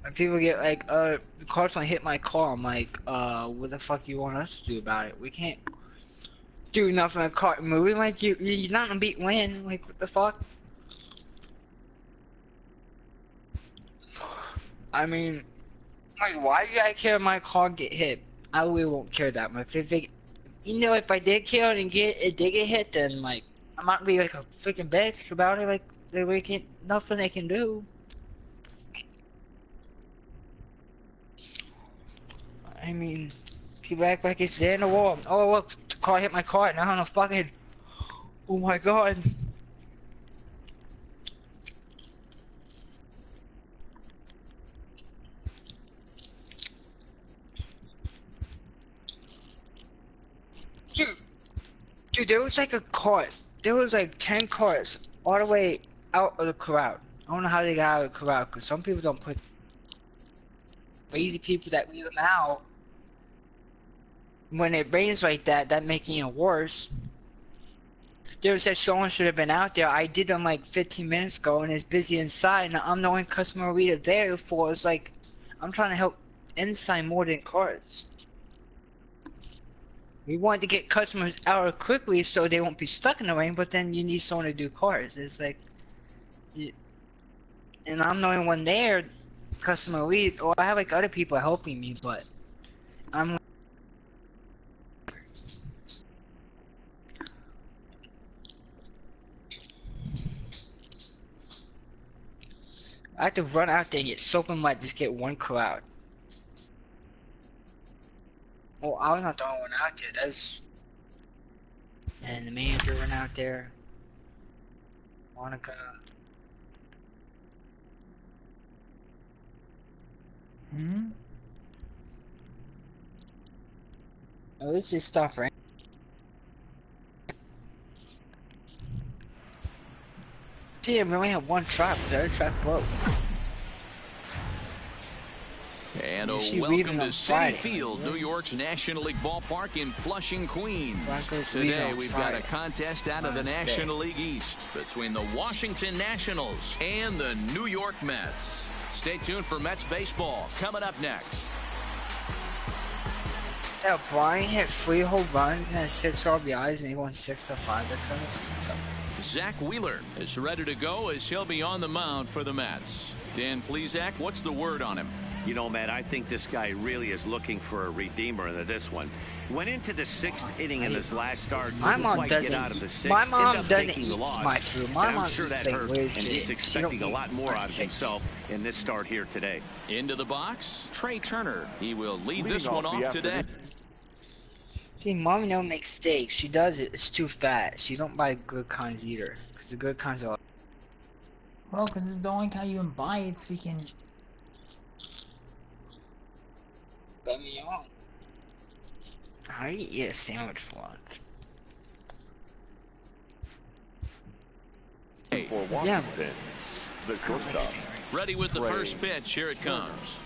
And people get like, the car's gonna hit my car. I'm like, what the fuck you want us to do about it? We can't do nothing. A car moving like you're not gonna beat Lynn. Like, what the fuck? I mean, like, why do I care if my car get hit? I really won't care that much. If it, you know, if I did kill it and it did get hit, then like, I'm not gonna be like a freaking bitch about it. Like, they can't, nothing they can do. I mean, people act like it's the end of the world. Oh look, the car hit my car. Now I'm fucking. Oh my god. Dude, there was like a cart. There was like 10 carts all the way out of the crowd. I don't know how they got out of the crowd, because some people don't put crazy people that leave them out. When it rains like that, that makes it even worse. There was that someone should have been out there. I did them like 15 minutes ago, and it's busy inside, and I'm the only customer reader there for. It's like, I'm trying to help inside more than cars. We wanted to get customers out quickly so they won't be stuck in the rain, but then you need someone to do cars. It's like, and I'm the only one there, customer lead, or I have like other people helping me, but I'm. I have to run out there and get soap and wet, just get one crowd. Well, I was not the only one out there. That's. And the manager went out there. Monica. Hmm? Oh, this is stuff, right? Damn, we only have one trap. The other trap broke. And a welcome to Citi Field, New York's National League ballpark in Flushing, Queens. Today we've got a contest out of the National League East between the Washington Nationals and the New York Mets. Stay tuned for Mets baseball coming up next. Yeah, Brian hit 3 whole runs and had 6 RBIs, and he won 6-5. Zach Wheeler is ready to go as he'll be on the mound for the Mets. Dan Plesac, what's the word on him? You know, Matt, I think this guy really is looking for a redeemer in this one. Went into the 6th inning in this last start. My mom doesn't get out of the 6th, my mom doesn't taking eat the loss. my food. My mom I'm sure that hurt, weird and shit. he's expecting a lot more out of himself in this start here today. Into the box, Trey Turner. He will lead this one off today. See, mommy don't make steaks. She does it. It's too fat. She don't buy good kinds either. Cause the good kinds are. Well, because the only kind you can buy is freaking. Let me on. How do you eat a sandwich for lunch? Hey. For Washington, the shortstop. Ready with the first pitch. Here it comes.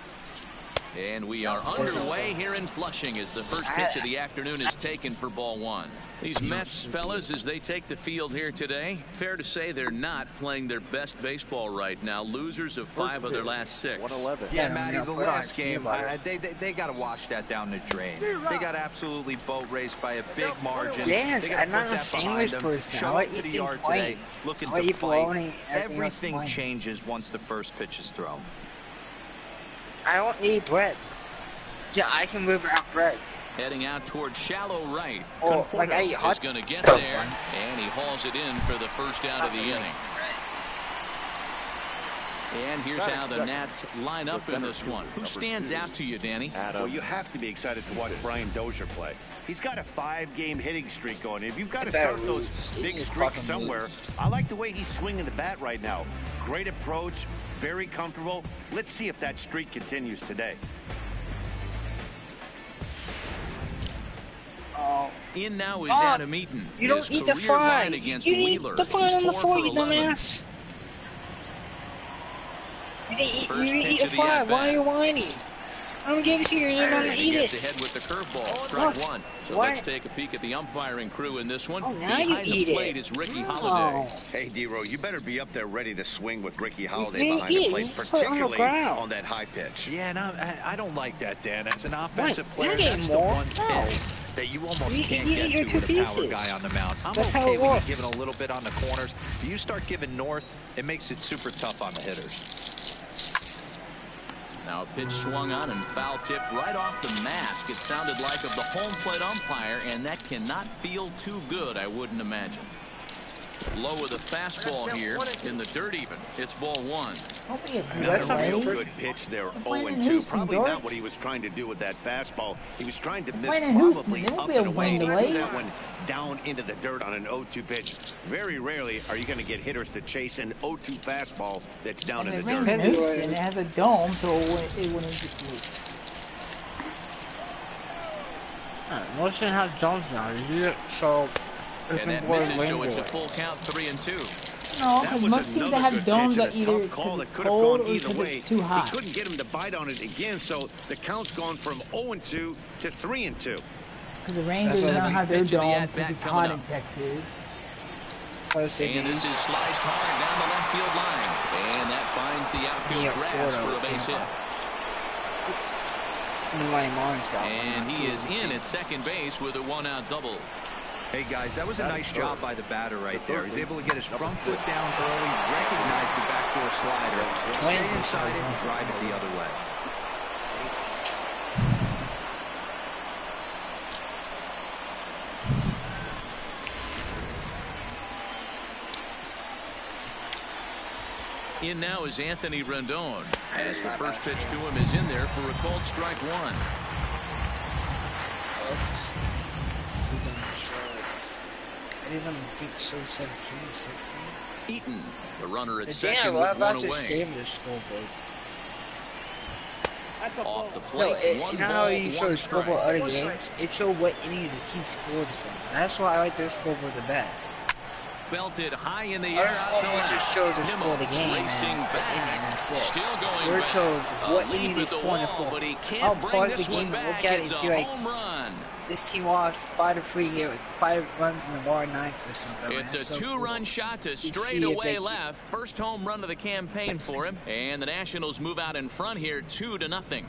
And we are underway here in Flushing as the first pitch of the afternoon is taken for ball 1. These Mets fellas, as they take the field here today, fair to say they're not playing their best baseball right now. Losers of 5 of their last 6. 111. Yeah, Matty, the last game, they got to wash that down the drain. They got absolutely boat raced by a big margin. Yes, I'm not a sandwich person. I like eating plain. Looking I to eat bologna. fight. Everything changes once the first pitch is thrown. I don't need bread. Yeah, I can live without bread. Heading out towards shallow right. Oh, like I eat hot. Is going to get there, and he hauls it in for the first out of the inning. And here's how the Nats line up in this one. Who stands out to you, Danny? Well, you have to be excited to watch Brian Dozier play. He's got a 5-game hitting streak going. If you've got to start those big streaks somewhere, I like the way he's swinging the bat right now. Great approach, very comfortable. Let's see if that streak continues today. In now is Adam Eaton. You don't eat the fry. You eat the fry on the floor, you dumbass. You didn't eat the fry. Why are you whining? I'm giving it to you. You're gonna eat it. Ahead with the curveball. Strike one. So let's take a peek at the umpiring crew in this one. Oh, now you behind eat the plate it. is Ricky Holiday. Hey, D-Row, you better be up there ready to swing with Ricky Holiday behind the plate, particularly on that high pitch. Yeah, and I don't like that, Dan. As an offensive player, You that's the one pitch that you almost can't get to with a power guy on the mound. I'm okay with you giving a little bit on the corners. You start giving north, it makes it super tough on the hitters. Now a pitch swung on and foul tipped right off the mask. It sounded like of the home plate umpire, and that cannot feel too good, I wouldn't imagine. Low with a fastball here in the dirt even. It's ball one. That's a real good pitch there, 0-2. Probably not what he was trying to do with that fastball. He was trying to miss probably up and away. That one down into the dirt on an 0-2 pitch. Very rarely are you going to get hitters to chase an 0-2 fastball that's down in the dirt. And it has a dome, so it wouldn't just move. Motion has domes now. So. And that misses, so it's a full count, 3-2. No, because most teams that have domes are either because it's cold or because it's too hot. He couldn't get him to bite on it again, so the count's gone from 0-2 to 3-2. Because the Rangers don't have their dome because it's hot in Texas. And this is sliced hard down the left field line. And that finds the outfield grass for a base hit. And he is in at second base with a one-out double. Hey guys, that was a nice job by the batter right there. He's able to get his front foot down early, recognize the backdoor slider, stay inside it, and drive it the other way. In now is Anthony Rendon, as the first pitch to him is in there for a called strike one. I didn't think so. 17 or 16. Eaton, the runner at second with one away. Save the scoreboard. Off the plate, you know how you show the scoreboard other games? It showed what any of the teams scored. That's why I like their scoreboard the best. Belted high in the air. Our scoreboard just shows the score of the game, and that's it. Still going Yours shows what any of the scoring for. I'll pause the game and look at it and see like this team lost 5-3 here with 5 runs in the bar, 9th or something. It's a 2-run shot to straight away left. First home run of the campaign for him, and the Nationals move out in front here, 2-0.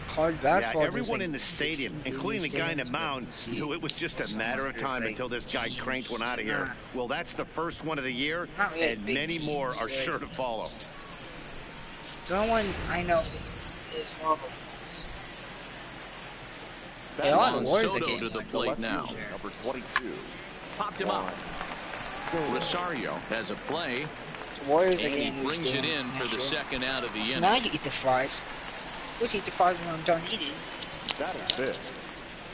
College basketball. Yeah, everyone in the stadium, including the guy in the mound, knew it was just a matter of time until this guy cranked one out of here. Well, that's the first one of the year, and many more are sure to follow. The one I know is horrible. Soto to the plate now. Number 22. Popped him up. Rosario has a play. Warriors and he brings it in for the second out of the inning. Now you eat the fries. Let's eat the fries when I'm done eating. That is it.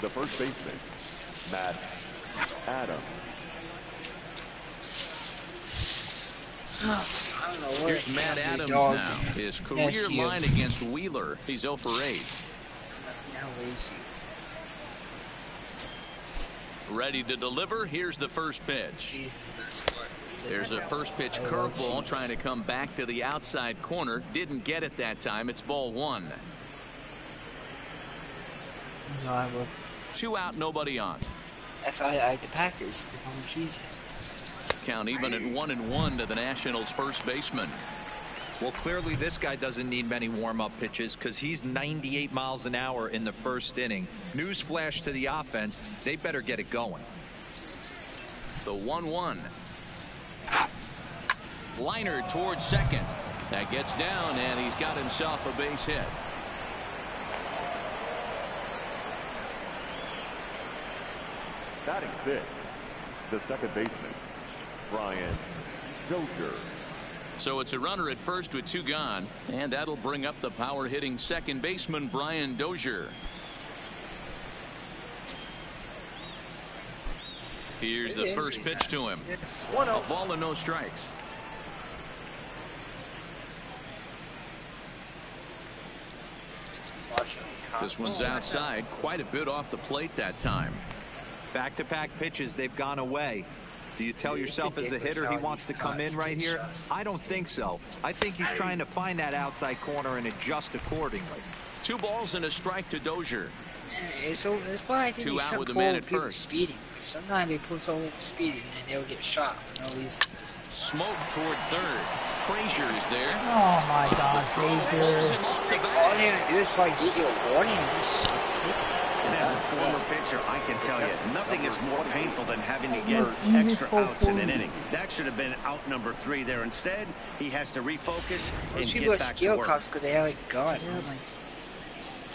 The first baseman, Matt Adams. I don't know where here's Matt Adams now. His career line against Wheeler. He's 0 for 8. Ready to deliver. Here's the first pitch. There's a first pitch curveball trying to come back to the outside corner. Didn't get it that time. It's ball one. 2 out, nobody on. That's why I like the Packers. Count even at 1-1 to the Nationals' first baseman. Well, clearly this guy doesn't need many warm-up pitches because he's 98 miles an hour in the first inning. Newsflash to the offense, they better get it going. The 1-1. Liner towards second. That gets down, and he's got himself a base hit. Batting 6, the second baseman, Brian Dozier. So it's a runner at first with 2 gone, and that'll bring up the power-hitting second baseman, Brian Dozier. Here's the first pitch to him. A ball and no strikes. This one's outside, quite a bit off the plate that time. Back-to-back pitches, they've gone away. Do you tell yourself as a hitter he wants to come in right here? I don't think so. I think he's trying to find that outside corner and adjust accordingly. 2 balls and a strike to Dozier. So that's why I think Two he's out so with the cool man with at people first. speeding. Sometimes people so speeding and they'll get shot for no reason. Smoke toward third. Frazier is there. Oh my God, Pulls Frazier. him off the All bat. you have to do is probably get you a warning and just take it. And as a former pitcher, I can tell you, nothing is more painful than having to get Easiest extra for outs in an you. inning. That should have been out number 3 there. Instead, he has to refocus and Most get people are back to steal work. cops because they have a gun.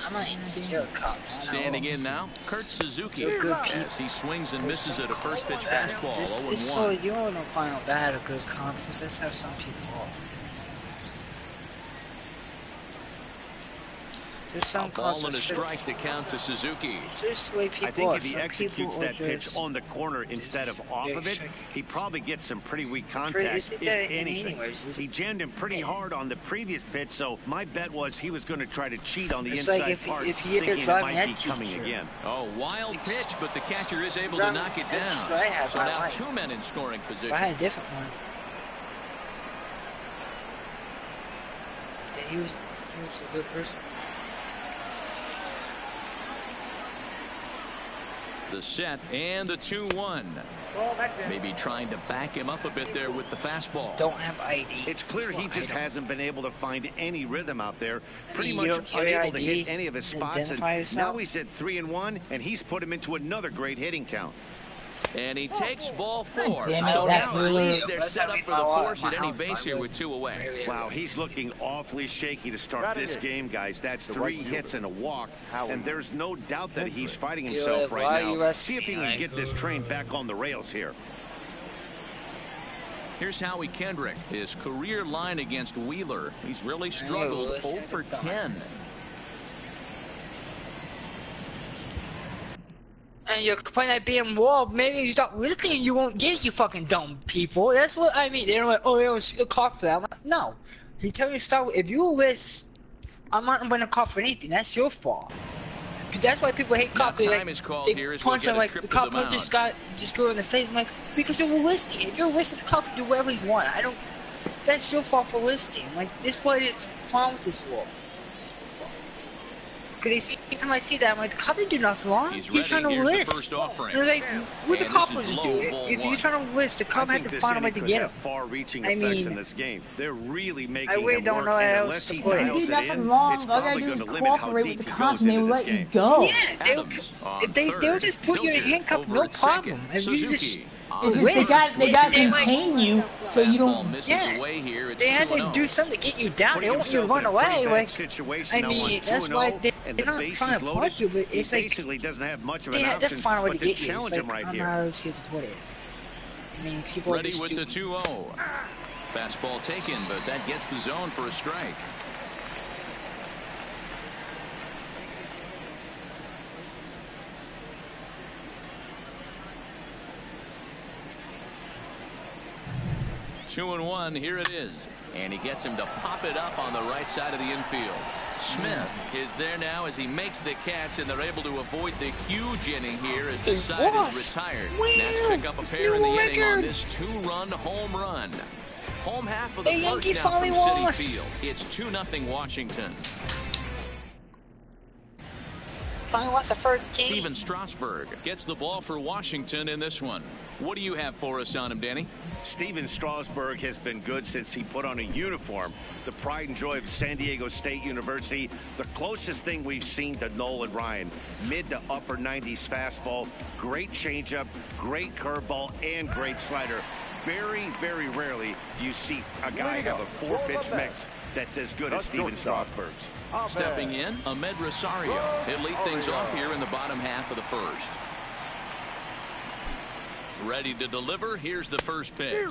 I'm not in a steal cop. Standing in now, Kurt Suzuki. They're good people. As he swings and misses at a first pitch fastball. This is 0-1. so you don't find out bad or good cop because that's how some people are. There's some A ball cops and a that strike to count to Suzuki. it's just the way people I think are. if he Some executes people that are pitch just- on the corner instead of off of it, he probably gets some pretty weak contact, isn't if that anything. anyways? He jammed him pretty hard on the previous pitch, so my bet was he was going to try to cheat on the It's inside like if part, you're thinking it driving might be that coming teacher. again. Oh, wild pitch, but the catcher is able to Driving knock it that down. teacher I have, So I now like. 2 men in scoring position. If I had a different one. Yeah, he was a good person. The set and the 2-1. Maybe trying to back him up a bit there with the fastball. Don't have ID. It's clear he just hasn't been able to find any rhythm out there. Pretty You much don't carry unable to ID hit any of his to spots. And identify yourself? now he's at 3-1, and he's put him into another great hitting count. And he takes ball 4. damn it, So Zach now at least Wheeler. they're That's set how up we for the follow force my at any house, base by here the with 2 away. Wow, he's looking awfully shaky to start this game, guys. That's 3 hits and a walk, and there's no doubt that he's fighting himself why right are you now. asking See if he me, can like, get this train back on the rails here. Here's Howie Kendrick. His career line against Wheeler. He's really struggled. Lewis 0 for 10. And you're complaining that being walled, maybe you stop listening, you won't get it, you fucking dumb people. That's what I mean. They're like, oh, they don't see the call for that. I'm like, no. He tell you to stop. If you list, I'm not going to call for anything. That's your fault. That's why people hate cops. Now time is called here as we'll punch get him a like trip the to cop the punches mound. Scott, just go in the face. I'm like, because you're listening. If you're listening, the cop can do whatever he's want. I don't. That's your fault for listening. Like this fight is fine with this war. Because every time I see that, I'm like, the cop didn't do nothing wrong. He's He's trying to ready. Here's the list. first offering. And like, what the And cop this was is to low, do? ball If you're 1. trying to list, the cop I had think to this find a way inning to could get him. have far-reaching I effects mean, in this game. They're really making I really it don't work, know how and else unless to he put it. You dials did it nothing in, wrong. it's All you gotta probably do is going to limit how cooperate deep with the he cops goes and they into will this let you game. go. Yeah, Adams on they'll third. just put you in Dozier handcuffs, over no at second. problem. If you just Suzuki It's on just they first. got to They might- contain you so you Fastball don't. misses Yeah. away here. It's they had to 2-0. do something to get you down. They Putting don't want you to himself run in a pretty away. bad Like, situation I now mean, on that's 2-0, why and they're the not bases trying to loaded. punch you, but He it's like basically doesn't have much of they an had to option find a way but to to get you. It's challenge like, him right I'm here. not else here to put it. I mean, people Ready are just with the stupid. 2-0. Fastball taken, but that gets the zone for a strike. Two and one, here it is. And he gets him to pop it up on the right side of the infield. Smith is there now as he makes the catch, and they're able to avoid the huge inning here as the side is retired. Nats pick up a pair in the inning on this 2-run home run. Home half of the The Yankees first now from finally Citi lost. Field. It's 2-0 Washington. Finally lost the first game. Steven Strasburg gets the ball for Washington in this one. What do you have for us on him, Danny? Steven Strasburg has been good since he put on a uniform. The pride and joy of San Diego State University. The closest thing we've seen to Nolan Ryan. Mid to upper 90s fastball. Great changeup, great curveball, and great slider. Very, very rarely do you see a guy have a 4-pitch mix that's as good as Steven Strasburg's. Stepping in, Ahmed Rosario. He'll lead things off here in the bottom half of the first. Ready to deliver. Here's the first pitch.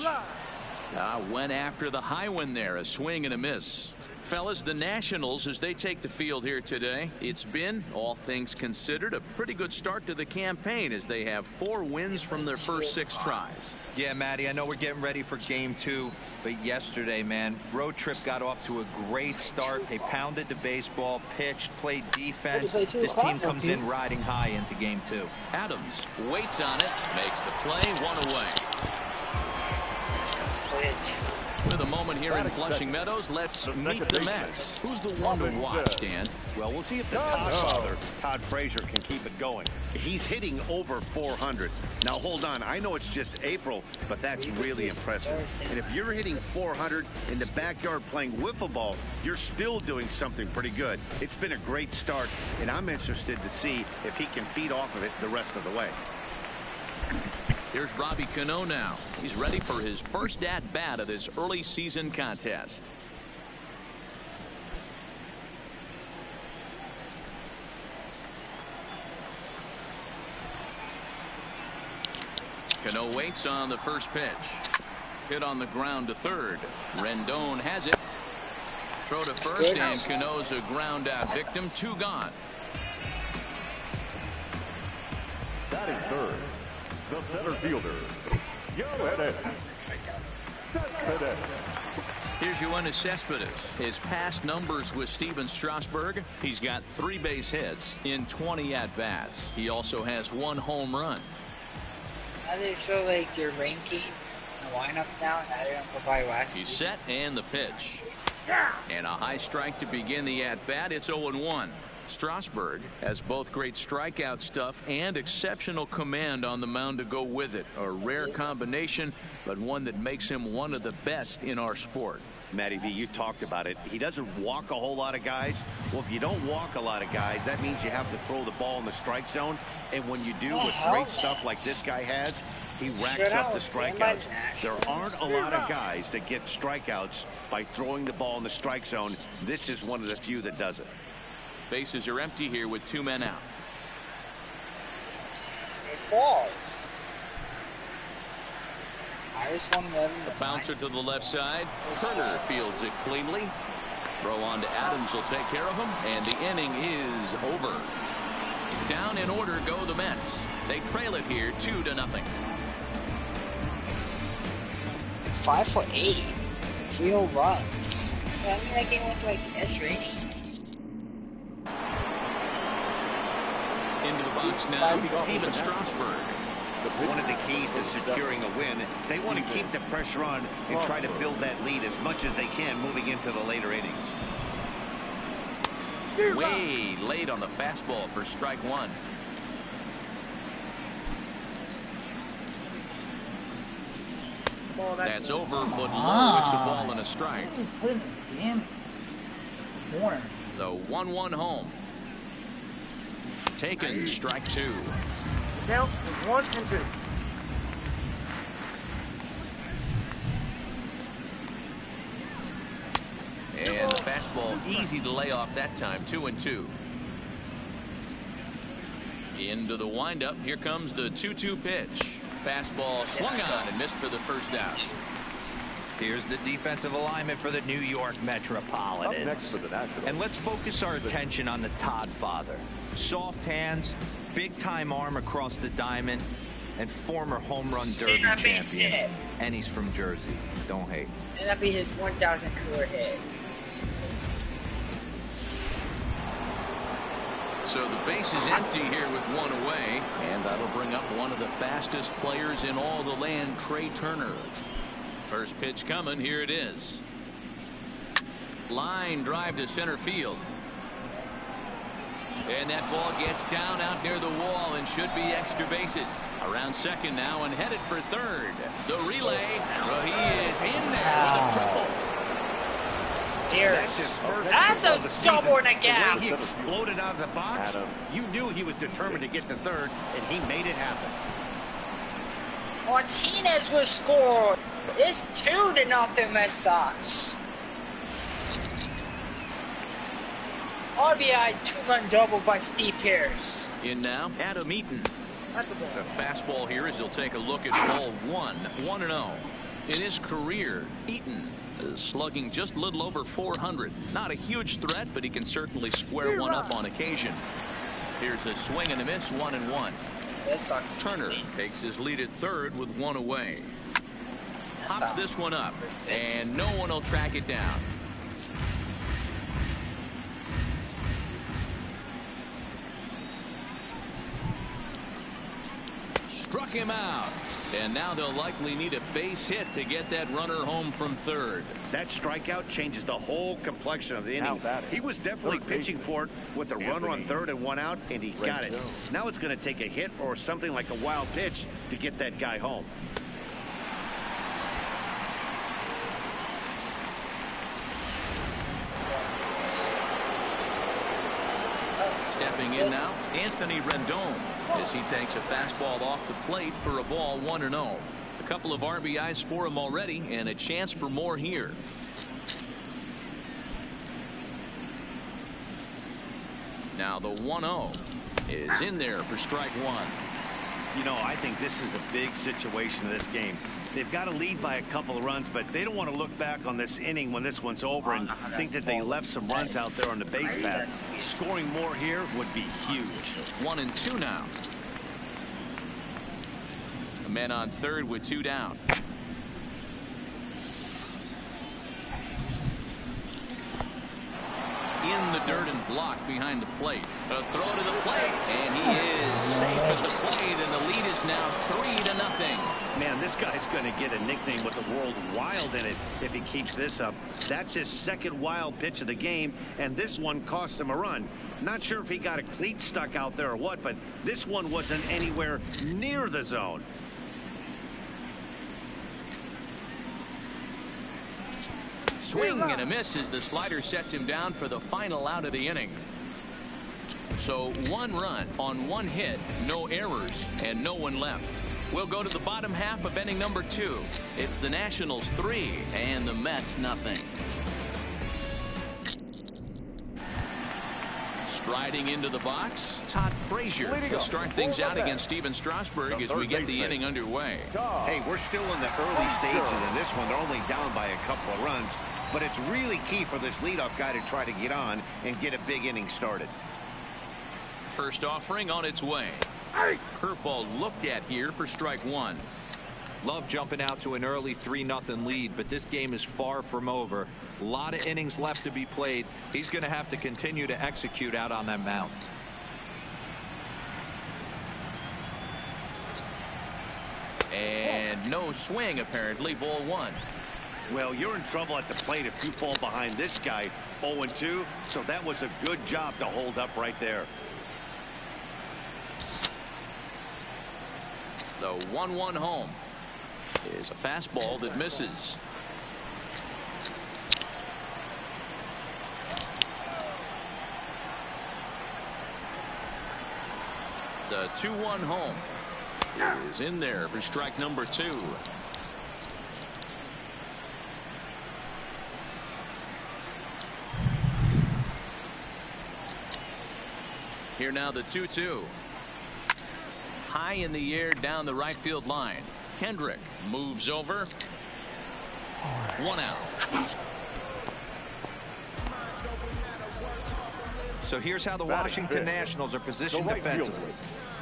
Went after the high one there. A swing and a miss. Fellas, the Nationals, as they take the field here today, it's been, all things considered, a pretty good start to the campaign as they have 4 wins from their first 6 tries. Yeah, Matty, I know we're getting ready for game 2, but yesterday, man, road trip got off to a great start. They pounded the baseball, pitched, played defense. This team comes in riding high into game 2. Adams waits on it, makes the play, 1 away. Defense played. With a moment here in Flushing Meadows, let's meet the Mets. Who's the one to watch, Dan? Well, we'll see if the Todd Todd Frazier, can keep it going. He's hitting over 400. Now, hold on. I know it's just April, but that's really impressive. And if you're hitting 400 in the backyard playing wiffle ball, you're still doing something pretty good. It's been a great start, and I'm interested to see if he can feed off of it the rest of the way. Here's Robbie Cano now. He's ready for his first at-bat of this early season contest. Cano waits on the first pitch. Hit on the ground to third. Rendon has it. Throw to first, and Cano's a ground out victim. 2 gone. Batting third, the center fielder, Yoenis Cespedes. Here's Yoenis Cespedes. His past numbers with Steven Strasburg. He's got 3 base hits in 20 at-bats. He also has 1 home run. How do you show like your ranking in the lineup now? Now they don't go by last He's season. set and the pitch. And a high strike to begin the at-bat. It's 0-1. Strasburg has both great strikeout stuff and exceptional command on the mound to go with it. A rare combination, but one that makes him one of the best in our sport. Matty V, you talked about it. He doesn't walk a whole lot of guys. Well, if you don't walk a lot of guys, that means you have to throw the ball in the strike zone. And when you do with great stuff like this guy has, he racks up the strikeouts. There aren't a lot of guys that get strikeouts by throwing the ball in the strike zone. This is one of the few that does it. Bases are empty here with 2 men out. It falls. A bouncer to the left side. Turner fields it cleanly. Throw on to Adams will take care of him, and the inning is over. Down in order go the Mets. They trail it here 2-0. 5 for 8. 3 runs. I mean, that game went to like extra innings. Into the box now, Steven Strasburg. One of the keys to securing a win, they want to keep the pressure on and try to build that lead as much as they can moving into the later innings. Way late on the fastball for strike 1. That's over, but low. It's a ball and a strike. Put in the damn corner. The 1-1 home. Taken, strike 2. Now, 1 and 2. And the fastball easy to lay off that time. 2-2. Into the windup. Here comes the 2-2 pitch. Fastball swung on and missed for the first out. Here's the defensive alignment for the New York Metropolitans. Up next for the Nationals. And let's focus our attention on the Todd father. Soft hands, big time arm across the diamond, and former home run derby champion. And he's from Jersey. Don't hate. And that'd be his 1,000 career hit. So the base is empty here with 1 away, and that'll bring up one of the fastest players in all the land, Trey Turner. First pitch coming. Here it is. Line drive to center field. And that ball gets down out near the wall and should be extra bases. Around second now and headed for third. The relay. Well, he is in there with a triple. That's a double and a gap. The way he exploded out of the box, you knew he was determined to get to third, and he made it happen. Martinez will score. It's 2-0 Red Sox. RBI 2-run double by Steve Pearce. In now, Adam Eaton. The fastball here as he'll take a look at ball 1. 1-0. In his career, Eaton is slugging just a little over 400. Not a huge threat, but he can certainly square one up on occasion. Here's a swing and a miss. 1-1. Turner takes his lead at third with 1 away. Pops this one up, and no one will track it down. Struck him out. And now they'll likely need a base hit to get that runner home from third. That strikeout changes the whole complexion of the inning. He was definitely pitching for it with a runner on third and 1 out, and he got it. Now it's going to take a hit or something like a wild pitch to get that guy home. Stepping in now, Anthony Rendon, as he takes a fastball off the plate for a ball 1-0. A couple of RBIs for him already, and a chance for more here. Now the 1-0 is in there for strike one. You know, I think this is a big situation in this game. They've got to lead by a couple of runs, but they don't want to look back on this inning when this one's over and think that they left some runs out there on the base path. Scoring more here would be huge. 1-2 now. A man on third with 2 down. In the dirt and blocked behind the plate. A throw to the plate, and he is safe at the plate, and the lead is now 3-0. Man, this guy's going to get a nickname with the word wild in it if he keeps this up. That's his second wild pitch of the game, and this one cost him a run. Not sure if he got a cleat stuck out there or what, but this one wasn't anywhere near the zone. Swing and a miss as the slider sets him down for the final out of the inning. So 1 run on 1 hit, no errors, and no one left. We'll go to the bottom half of inning number 2. It's the Nationals 3 and the Mets nothing. Striding into the box, Todd Frazier will start things out against Steven Strasburg as we get the inning underway. Hey, we're still in the early stages in this one. They're only down by a couple of runs, but it's really key for this leadoff guy to try to get on and get a big inning started. First offering on its way. Curveball looked at here for strike one. Love jumping out to an early 3-0 lead, but this game is far from over. A lot of innings left to be played. He's going to have to continue to execute out on that mound. And no swing, apparently. Ball 1. Well, you're in trouble at the plate if you fall behind this guy 0-2, so that was a good job to hold up right there. The 1-1 home is a fastball that misses. The 2-1 home is in there for strike number 2. Here now the 2-2. High in the air down the right field line. Kendrick moves over. 1 out. So here's how the Washington Nationals are positioned defensively.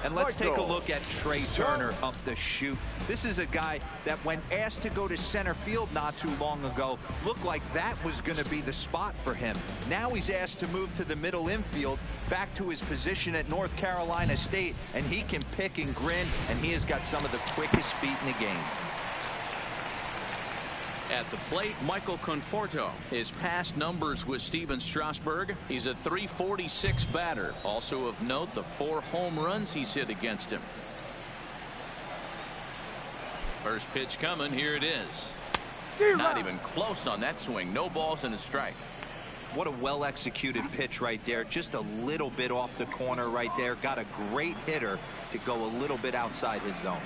And let's take a look at Trey Turner up the chute. This is a guy that when asked to go to center field not too long ago, looked like that was going to be the spot for him. Now he's asked to move to the middle infield, back to his position at North Carolina State, and he can pick and grin, and he has got some of the quickest feet in the game. At the plate, Michael Conforto. His past numbers with Steven Strasburg. He's a .346 batter. Also of note, the 4 home runs he's hit against him. First pitch coming. Here it is. Not even close on that swing. No balls and a strike. What a well-executed pitch right there. Just a little bit off the corner right there. Got a great hitter to go a little bit outside his zone.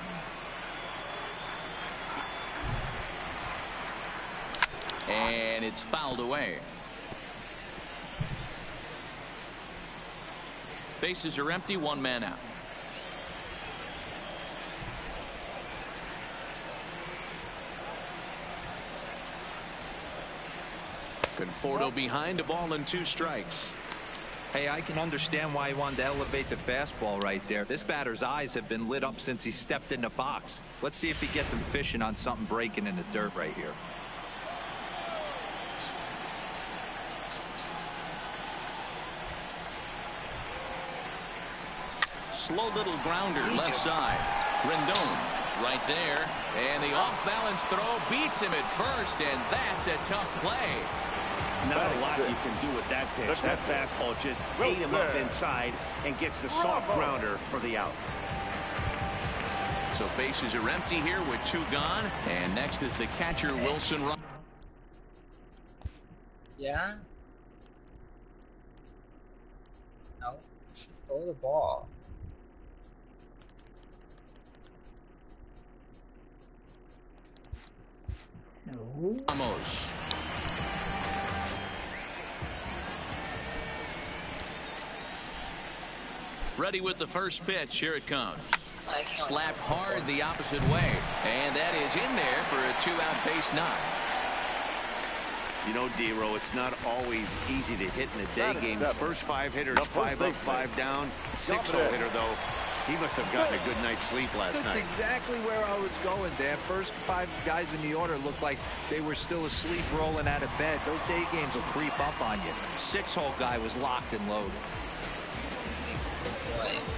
And it's fouled away. Bases are empty. 1 man out. Conforto behind, a ball and 2 strikes. Hey, I can understand why he wanted to elevate the fastball right there. This batter's eyes have been lit up since he stepped in the box. Let's see if he gets him fishing on something breaking in the dirt right here. Slow little grounder left side. Rendon right there. And the off-balance throw beats him at first, and that's a tough play. Not a lot you can do with that pitch. That fastball just ate him up inside and gets the soft grounder for the out. So bases are empty here with 2 gone. And next is the catcher, Wilson. Yeah? No. Just throw the ball. No. Ramos. Ready with the first pitch. Here it comes. Slapped hard the opposite way. And that is in there for a 2-out base knock. You know, D-Row, it's not always easy to hit in the day games. First 5 hitters, 5 up, 5 down. 6-0 hitter, though. He must have gotten a good night's sleep last night. That's exactly where I was going, Dan. First 5 guys in the order looked like they were still asleep rolling out of bed. Those day games will creep up on you. 6-hole guy was locked and loaded.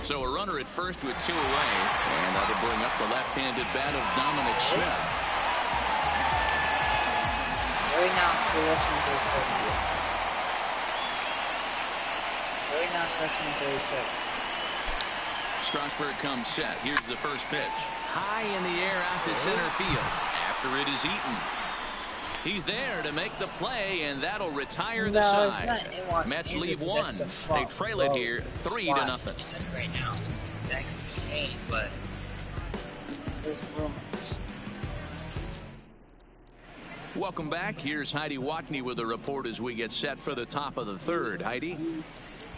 So a runner at first with 2 away. And that'll bring up the left-handed bat of Dominic Smith. Very nice freshman 37. Very nice freshman 37. Strasburg comes set. Here's the first pitch. High in the air out to center field. After it is eaten. He's there to make the play, and that'll retire the side. Mets leave 1. They trail it here 3-0. That's right now. That can change, but there's rumors. Welcome back. Here's Heidi Watney with a report as we get set for the top of the 3rd. Heidi?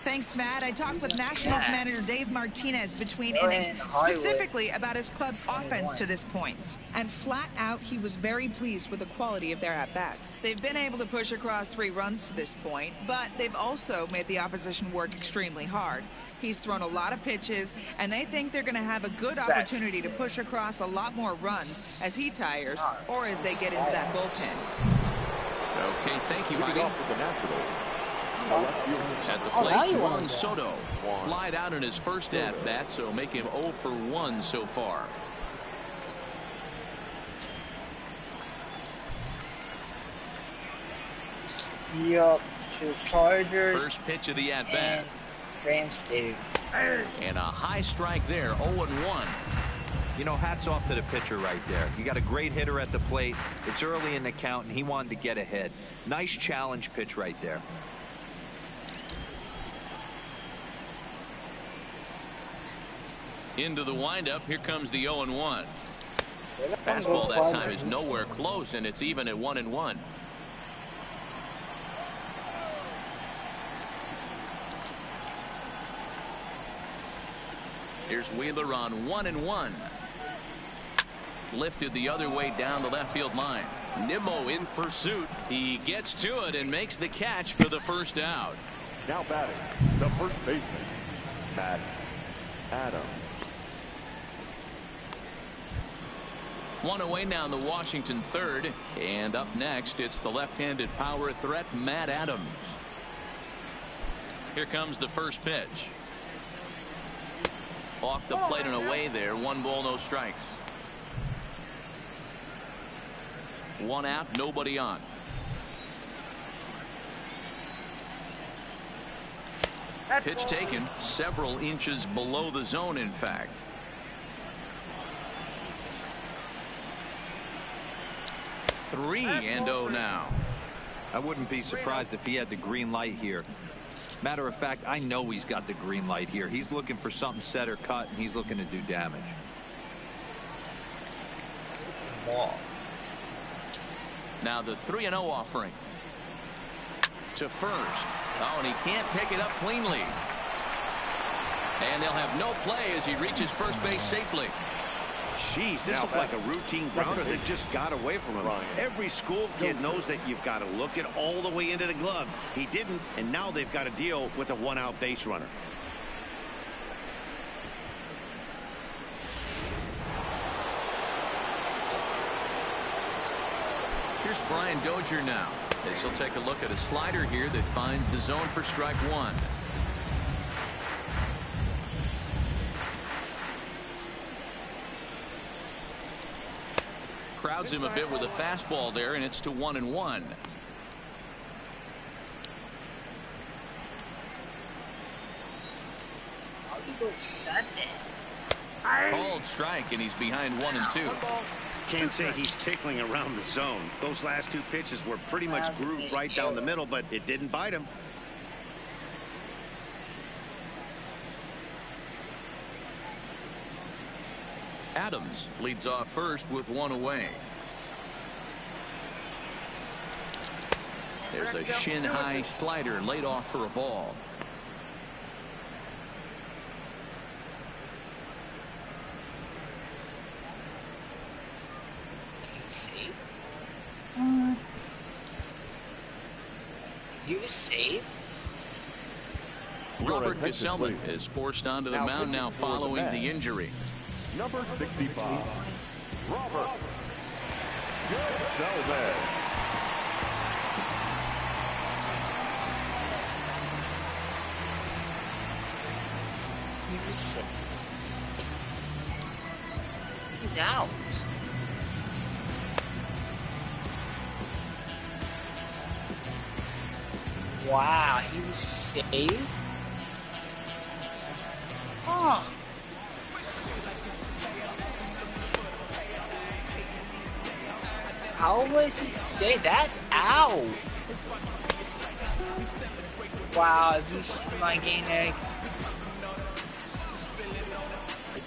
Thanks, Matt. I talked with Nationals manager Dave Martinez between innings, specifically about his club's offense to this point. And flat out, he was very pleased with the quality of their at-bats. They've been able to push across 3 runs to this point, but they've also made the opposition work extremely hard. He's thrown a lot of pitches, and they think they're going to have a good opportunity to push across a lot more runs as he tires or as they get into that bullpen. Okay, thank you, Heidi. At the plate, Juan Soto flied out in his first at-bat, so make him 0 for 1 so far. Yup, to Chargers. First pitch of the at-bat. Rams Stadium. And a high strike there, 0-1. You know, hats off to the pitcher right there. You got a great hitter at the plate. It's early in the count, and he wanted to get ahead. Nice challenge pitch right there. Into the windup. Here comes the 0-1. Fastball that time is nowhere close, and it's even at 1-1. Here's Wheeler on 1-1. Lifted the other way down the left field line. Nimmo in pursuit. He gets to it and makes the catch for the first out. Now batting, the first baseman, Matt Adams. 1 away now in the Washington 3rd. And up next, it's the left-handed power threat, Matt Adams. Here comes the first pitch. Off the plate and away there. 1 ball, no strikes. 1 out, nobody on. Pitch taken several inches below the zone, in fact. Three and 0 now. I wouldn't be surprised if he had the green light here. Matter of fact, I know he's got the green light here. He's looking for something set or cut, and he's looking to do damage. Now the 3-0 offering. To first. Oh, and he can't pick it up cleanly. And they'll have no play as he reaches first base safely. Jeez, this looked like a routine grounder that just got away from him. Every school kid knows that you've got to look it all the way into the glove. He didn't, and now they've got to deal with a 1-out base runner. Here's Brian Dozier now, as he'll take a look at a slider here that finds the zone for strike 1. crowds him a bit with a fastball there, and it's to 1-1. Called strike, and he's behind 1-2. Can't say he's tickling around the zone. Those last two pitches were pretty much grooved right down the middle, but it didn't bite him. Adams leads off first with one away. There's a shin-high slider laid off for a ball. Save? You save? Robert Gesellman is forced onto the mound now following the injury. Number 65, Robert Gesellman. He was sick. He's out. Wow, he was saved? Oh. How was he saved? That's out. Wow, if you see my game egg.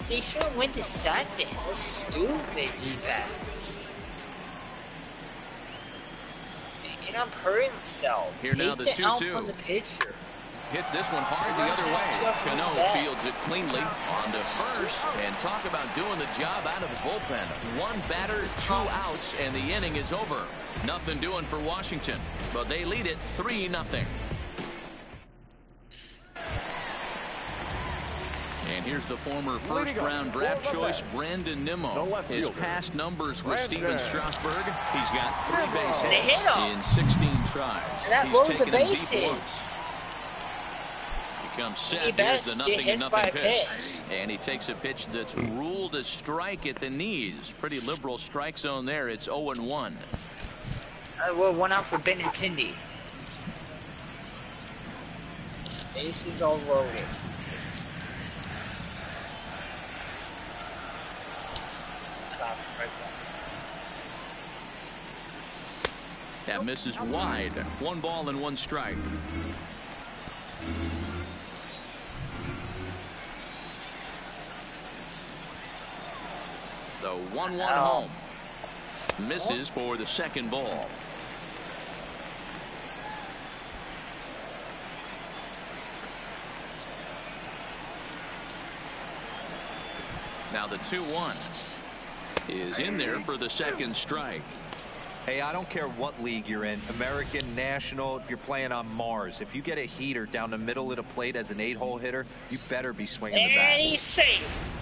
They should have went to second. That's stupid defense. And I'm hurting himself. Here Take now the 2-2 out from the pitcher. Hits this one hard the other way. Cano fields it cleanly onto first, and talk about doing the job out of the bullpen. One batter, 2 outs, and the inning is over. Nothing doing for Washington, but they lead it 3-0. And here's the former first-round draft choice, Brandon Nimmo. His past numbers with Steven Strasburg, he's got 3 base hits in 16 tries. That rolls the bases. Comes set. Here's the 0-0 pitch. And he takes a pitch that's ruled a strike at the knees. Pretty liberal strike zone there. It's 0-1. Well, 1 out for Benintendi. Bases all loaded. That misses wide. 1 ball and 1 strike. The 1-1 home. Misses for the second ball. Now the 2-1 is in there for the second strike. Hey, I don't care what league you're in, American, National, if you're playing on Mars. If you get a heater down the middle of the plate as an 8-hole hitter, you better be swinging the bat. And he's safe.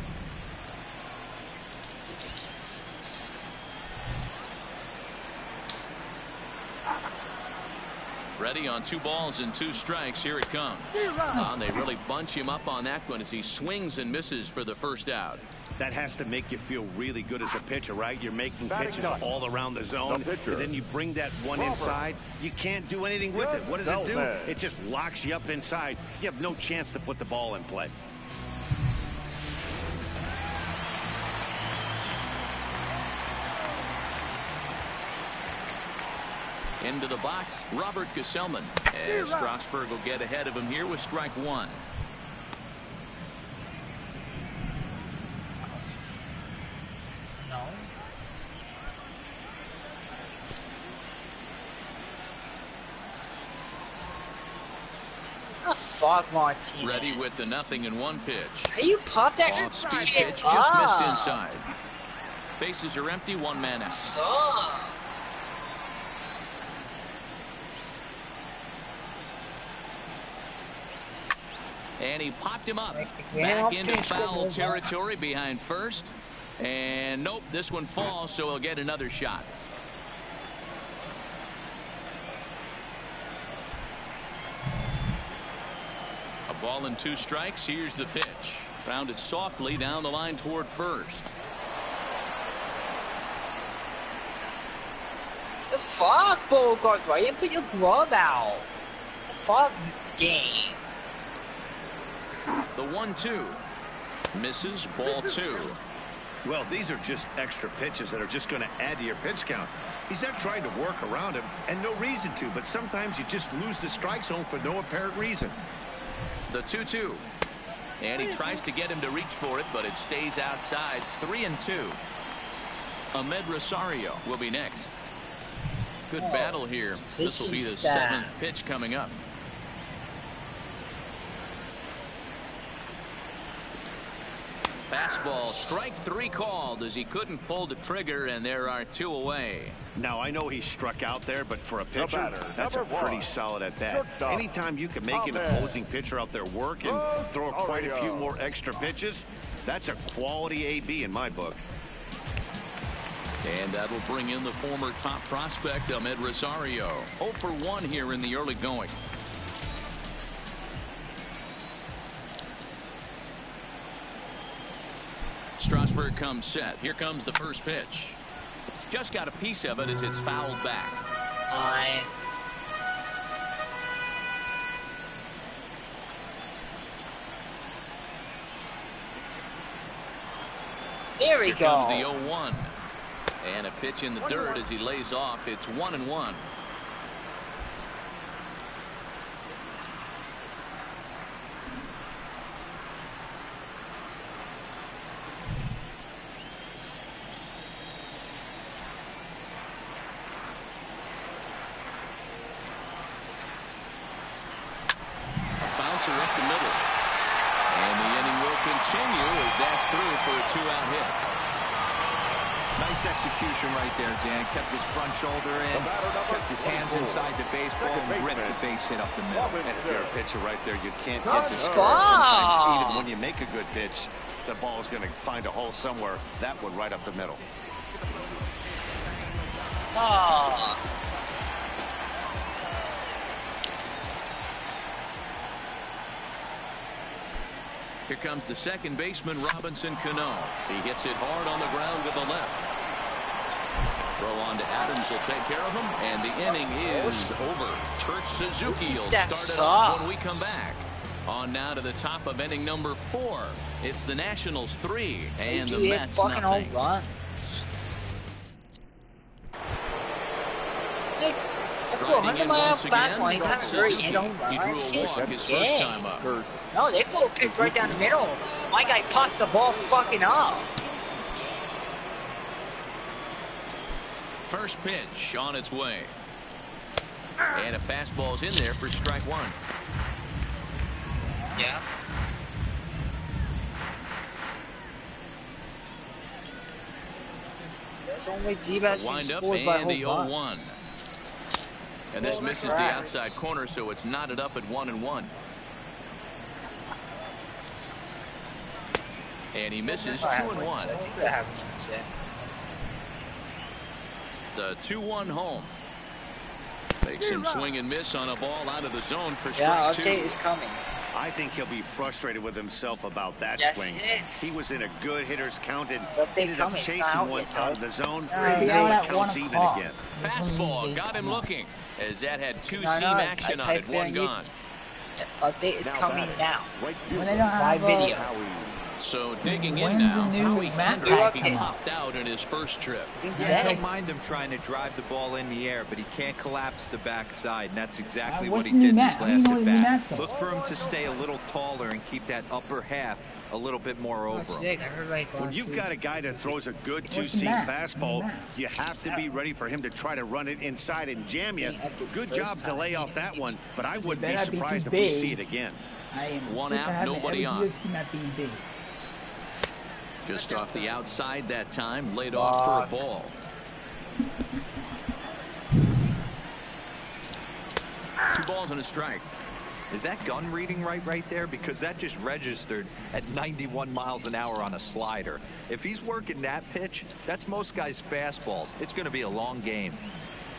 Ready on 2 balls and 2 strikes. Here it comes. They really bunch him up on that one as he swings and misses for the first out. That has to make you feel really good as a pitcher, right? You're making pitches all around the zone, and then you bring that one inside. You can't do anything with it. What does it do? It just locks you up inside. You have no chance to put the ball in play. Into the box, Robert Gesellman. As Strasburg will get ahead of him here with strike 1. No. Oh, fuck Martinez. Ready with the 0-1 pitch. How you pop that Off-speed shit pitch, up? just missed inside. Bases are empty, 1 man out. And he popped him up back into foul territory behind first. And nope, this one falls, so he'll get another shot. A ball and 2 strikes. Here's the pitch. Grounded softly down the line toward first. The fuck, Bogart? Why you didn't put your glove out? The fuck, game. The 1-2. Misses, ball 2. Well, these are just extra pitches that are just going to add to your pitch count. He's not trying to work around him, and no reason to, but sometimes you just lose the strike zone for no apparent reason. The 2-2. And he tries to get him to reach for it, but it stays outside. 3-2. Ahmed Rosario will be next. Good battle here. This will be the 7th pitch coming up. Fastball, strike 3 called as he couldn't pull the trigger, and there are 2 away. Now, I know he struck out there, but for a pitcher, that's a pretty solid at bat. Anytime you can make an opposing pitcher out there work and throw quite a few more extra pitches, that's a quality AB in my book. And that'll bring in the former top prospect, Ahmed Rosario. 0 for 1 here in the early going. Strasburg comes set. Here comes the first pitch. Just got a piece of it as it's fouled back. There we Here go. comes the 0-1. And a pitch in the dirt as he lays off. It's 1-1. Bouncer up the middle. And the inning will continue as that's through for a 2-out hit. Nice execution right there, Dan. Kept his front shoulder in, kept his hands inside the baseball, and ripped the base hit up the middle. And if you're a pitcher right there, you can't get discouraged. Fuck. Sometimes even when you make a good pitch, the ball is going to find a hole somewhere. That one right up the middle. Here comes the second baseman, Robinson Cano. He hits it hard on the ground with the left. Throw on to Adams will take care of him, and the inning is over. Kurt Suzuki will start it off when we come back. On now to the top of inning number 4. It's the Nationals 3 and the Mets nothing. That's 100 miles fastball. Anytime Drury hit home run, his first time up. No, they full pitch right down the middle. My guy pops the ball fucking up. First pitch on its way. And a fastball's in there for strike 1. Yeah. There's only D-backs scores by the 0-1. And this misses the outside corner, so it's knotted up at 1-1. And he misses 2-1. The 2-1 home. Makes him swing and miss on a ball out of the zone for strike 2. Update is coming. I think he'll be frustrated with himself about that swing. Yes. He was in a good hitter's count and Update ended up chasing one out of the zone. Now it counts even again. Fastball got him looking as that had 2 seam action on it. 1 gone. Update is coming now. When they don't have video. So digging in now, Howie Kendrick popped out in his first trip. I don't mind him trying to drive the ball in the air, but he can't collapse the backside, and that's exactly what he did in his last at bat. Look for him to stay a little taller and keep that upper half a little bit more over him. When you've got a guy that throws a good 2-seam fastball, you have to be ready for him to try to run it inside and jam you. Good job to lay off that one, but I wouldn't be surprised if we see it again. One out, nobody on. Just off the outside that time, laid off for a ball. Two balls and a strike. Is that gun reading right there? Because that just registered at 91 miles an hour on a slider. If he's working that pitch, that's most guys' fastballs. It's going to be a long game.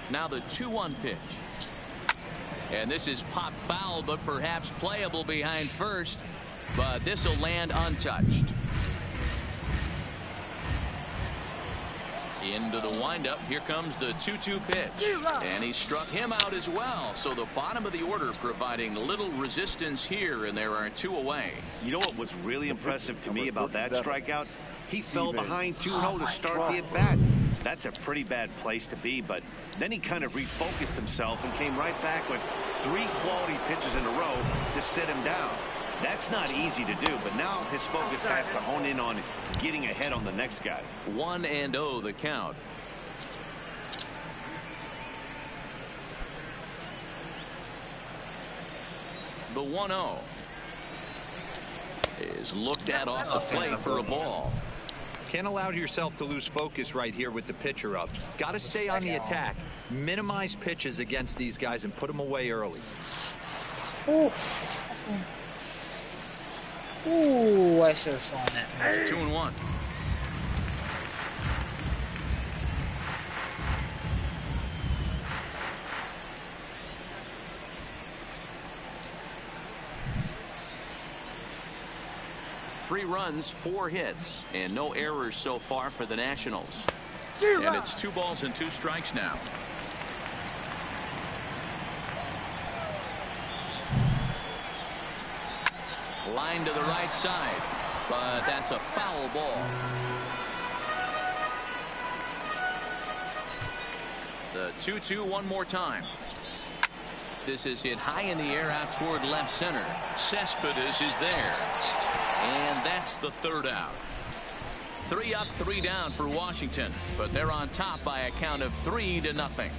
Now the 2-1 pitch. And this is pop foul, but perhaps playable behind first. But this will land untouched. Into the windup, here comes the 2-2 pitch. And he struck him out as well. So the bottom of the order providing little resistance here, and there are 2 away. You know what was really impressive to me about that strikeout? He fell behind 2-0 to start the at-bat. That's a pretty bad place to be, but then he kind of refocused himself and came right back with 3 quality pitches in a row to sit him down. That's not easy to do, but now his focus has to hone in on getting ahead on the next guy. 1-0 the count. The 1-0 is looked at off the plate for a ball. Can't allow yourself to lose focus right here with the pitcher up. Got to stay on the attack. Minimize pitches against these guys and put them away early. Ooh, I should have saw that. 2-1. Three runs, 4 hits, and no errors so far for the Nationals. And it's 2 balls and 2 strikes now. Line to the right side, but that's a foul ball. The 2-2 one more time. This is hit high in the air out toward left center. Cespedes is there. And that's the 3rd out. 3 up, 3 down for Washington, but they're on top by a count of 3-0.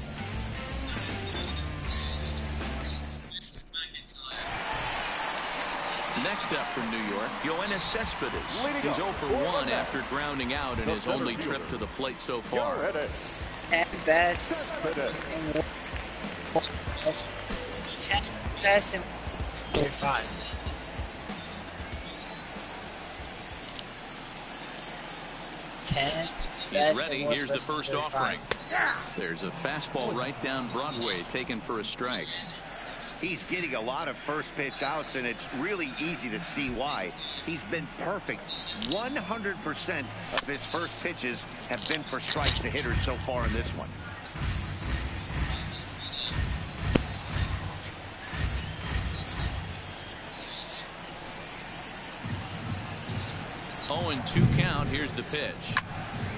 Next up from New York, Yoenis Cespedes. He's 0 for 1 after grounding out in his only trip to the plate so far. And best in 5. He's ready. Here's the first offering. There's a fastball right down Broadway taken for a strike. He's getting a lot of first pitch outs, and it's really easy to see why. He's been perfect. 100% of his first pitches have been for strikes to hitters so far in this one. 0-2 count. Here's the pitch.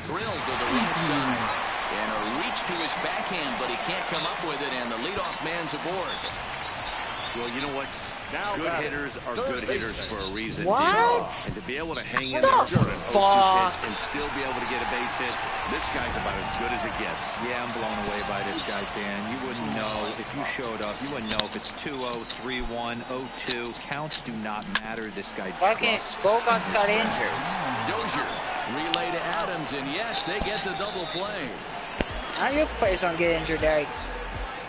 Drilled to the right side. And a reach to his backhand, but he can't come up with it, and the leadoff man's aboard. Well, you know what? Good hitters are good hitters for a reason. What? And to be able to hang in there for an 0-2 pitch and still be able to get a base hit, this guy's about as good as it gets. Yeah, I'm blown away by this guy, Dan. You wouldn't know if you showed up. You wouldn't know if it's 2-0, 3-1, 0-2. Counts do not matter. This guy trusts. Bogarts got injured. Dozier relay to Adams, and yes, they get the double play. How your players don't get injured, Derek?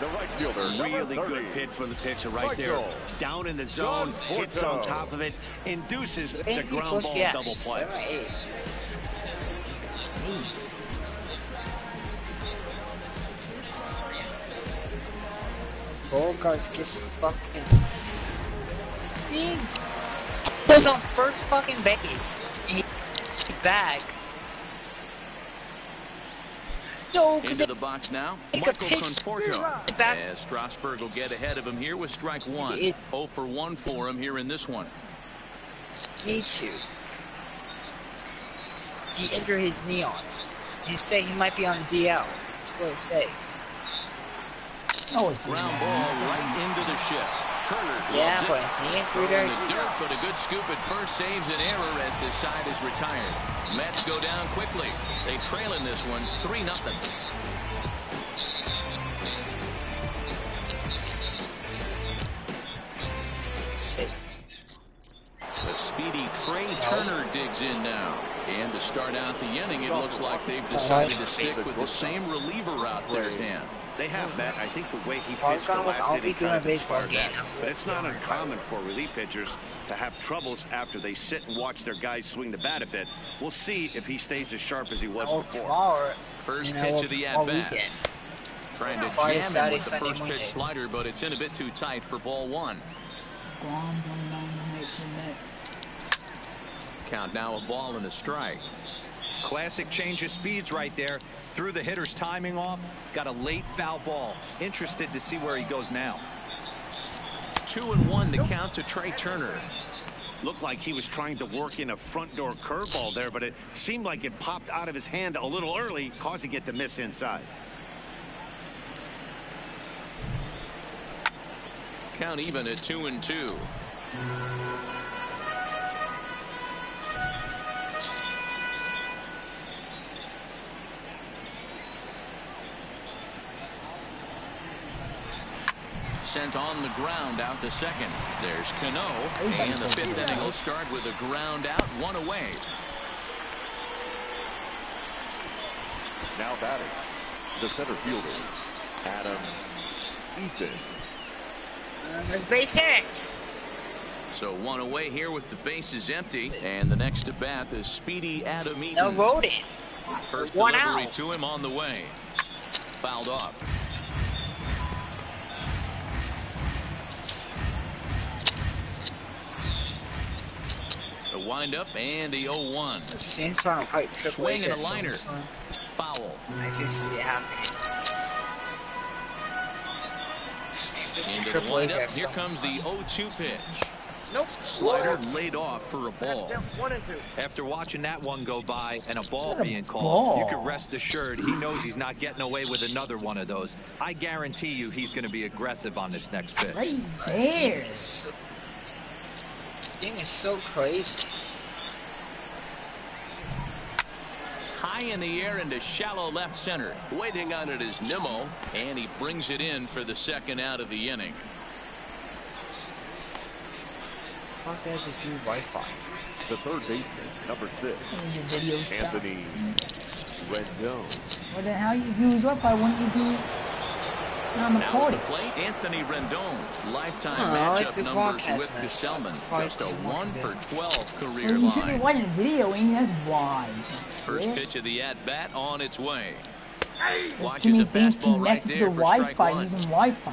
The right fielder, really good pitch for the pitcher right there. Down in the zone, hits on top of it, induces the ground ball double play. Bogarts just fucking... He was on first fucking base. He's back. No, into the box now, Michael Conforto. As Strasburg will get ahead of him here with strike 1. 0 for 1 for him here in this one. Need to. He injured his knee on. He say he might be on DL. That's what it says. Oh, it's ground ball right into the shift. Turner yeah, but he ain't through there. Dirt, but a good scoop at first saves an error as this side is retired. Mets go down quickly. They trail in this one 3-0. The speedy Trey Turner digs in now. And to start out the inning, it looks like they've decided to stick with the same reliever out there, Dan. They have, Matt. I think the way he pitched the last inning kind of inspired that. But it's not uncommon for relief pitchers to have troubles after they sit and watch their guys swing the bat a bit. We'll see if he stays as sharp as he was before. First pitch of the at-bat. Trying to jam him with the first pitch slider, but it's in a bit too tight for ball 1. Count now a ball and a strike. Classic change of speeds right there. Threw the hitter's timing off. Got a late foul ball. Interested to see where he goes now. 2-1 the count to Trey Turner. Looked like he was trying to work in a front door curveball there, but it seemed like it popped out of his hand a little early, causing it to miss inside. Count even at 2-2. Sent on the ground out to second. There's Cano, and the fifth inning will start with a ground out, 1 away. Now batting, the center fielder, Adam Eaton. There's base hit. So 1 away here with the bases empty, and the next to bat is speedy Adam Eaton. No road it. First One delivery out. to him on the way. Fouled off. The windup and the 0-1. Shane's trying to fight Triple Swing H. and a liner. Foul. I do see it happening. Into the windup. Here comes the 0-2 pitch. Nope. Slider laid off for a ball. 1 and 2. After watching that one go by and a ball What a being called, ball. you can rest assured he knows he's not getting away with another one of those. I guarantee you he's going to be aggressive on this next pitch. Right This game there. is so crazy. High in the air into shallow left center. Waiting on it is Nimmo, and he brings it in for the second out of the inning. Fuck that, just use Wi-Fi. The third baseman, number 6, Your video stop. Anthony Rendon. Well, then how you use up? Why wouldn't you be on the Now at court? the plate, Anthony Rendon. Lifetime Oh, matchup it's a numbers broadcast with match. Gesellman. Oh, Just a it's 1 for 12 career Well, you shouldn't be line. watching videoing. That's why. First Yes. pitch of the at-bat on its way. There's too Watches many a things fastball right connected to there the for strike Wi-Fi 1. using Wi-Fi.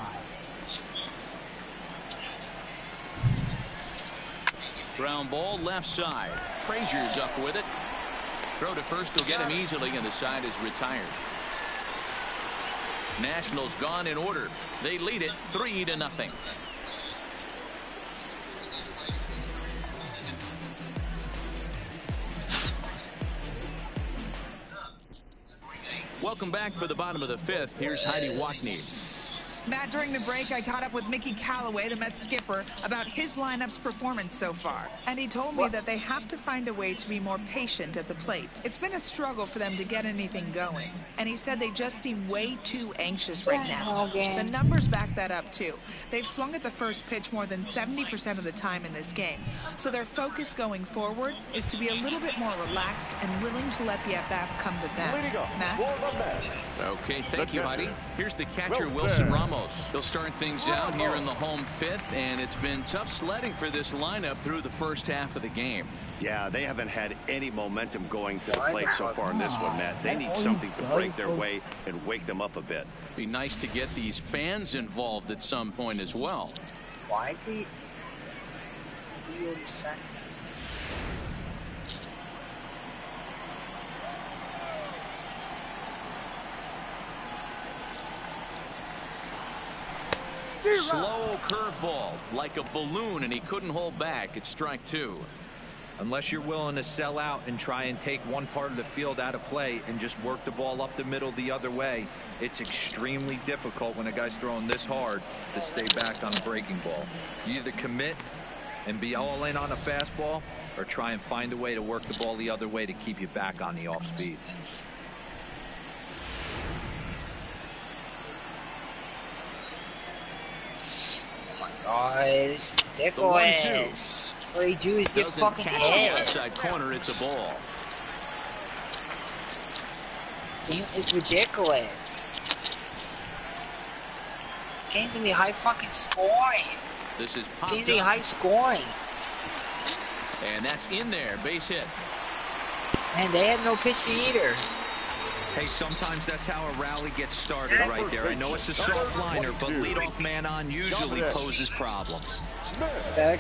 Ground ball left side. Frazier's up with it. Throw to first will get him easily, and the side is retired. Nationals gone in order. They lead it 3-0. Welcome back for the bottom of the 5th. Here's Heidi Watney. Matt, during the break, I caught up with Mickey Callaway, the Mets skipper, about his lineup's performance so far. And he told me that they have to find a way to be more patient at the plate. It's been a struggle for them to get anything going. And he said they just seem way too anxious right now. The numbers back that up, too. They've swung at the first pitch more than 70% of the time in this game. So their focus going forward is to be a little bit more relaxed and willing to let the at-bats come to them. Matt? Okay, thank you, Heidi. Here's the catcher, Wilson Ramos. They'll start things out here in the home 5th, and it's been tough sledding for this lineup through the first half of the game. Yeah, they haven't had any momentum going to the plate so far in this one, Matt. They need something to break their way and wake them up a bit. Be nice to get these fans involved at some point as well. Why did you send him? Slow curveball, like a balloon, and he couldn't hold back. It's strike 2. Unless you're willing to sell out and try and take one part of the field out of play and just work the ball up the middle the other way, it's extremely difficult when a guy's throwing this hard to stay back on a breaking ball. You either commit and be all in on a fastball or try and find a way to work the ball the other way to keep you back on the off speed. Guys, ridiculous. All you do is get fucking hit. Outside corner, it's a ball. Game is ridiculous. This game's gonna be high fucking scoring. This is Game's gonna be high scoring. And that's in there, base hit. And they have no pitching either. Hey, sometimes that's how a rally gets started right there. I know it's a soft liner, but leadoff man on usually poses problems. Doug,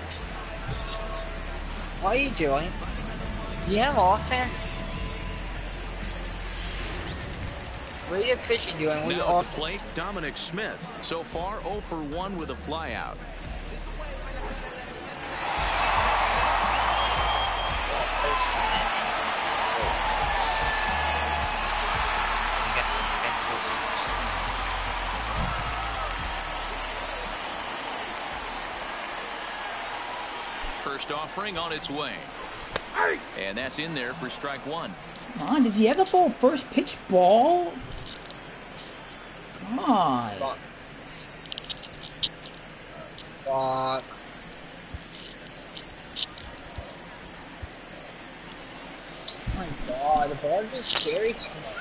what are you doing? Do you have offense? What are your pitching doing? What are your Now at the offense plate, doing? Dominic Smith. So far, 0 for 1 with a flyout. First offering on its way. And that's in there for strike one. Come on, does he ever throw a first pitch ball? Come on. Fuck. Oh my god, the ball just scary too much.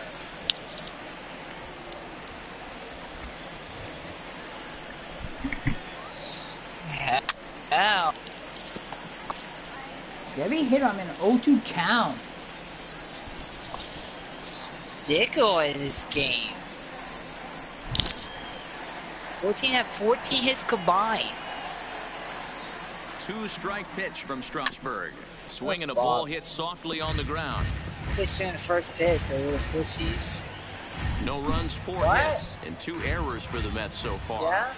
Ow. Debbie hit him in an 0-2 count. Ridiculous this game. 14 had 14 hits combined. 2-strike pitch from Strasburg. Swinging a ball hit softly on the ground. Just saying the first pitch, they were pussies. No runs, 4 hits, and 2 errors for the Mets so far. Yeah?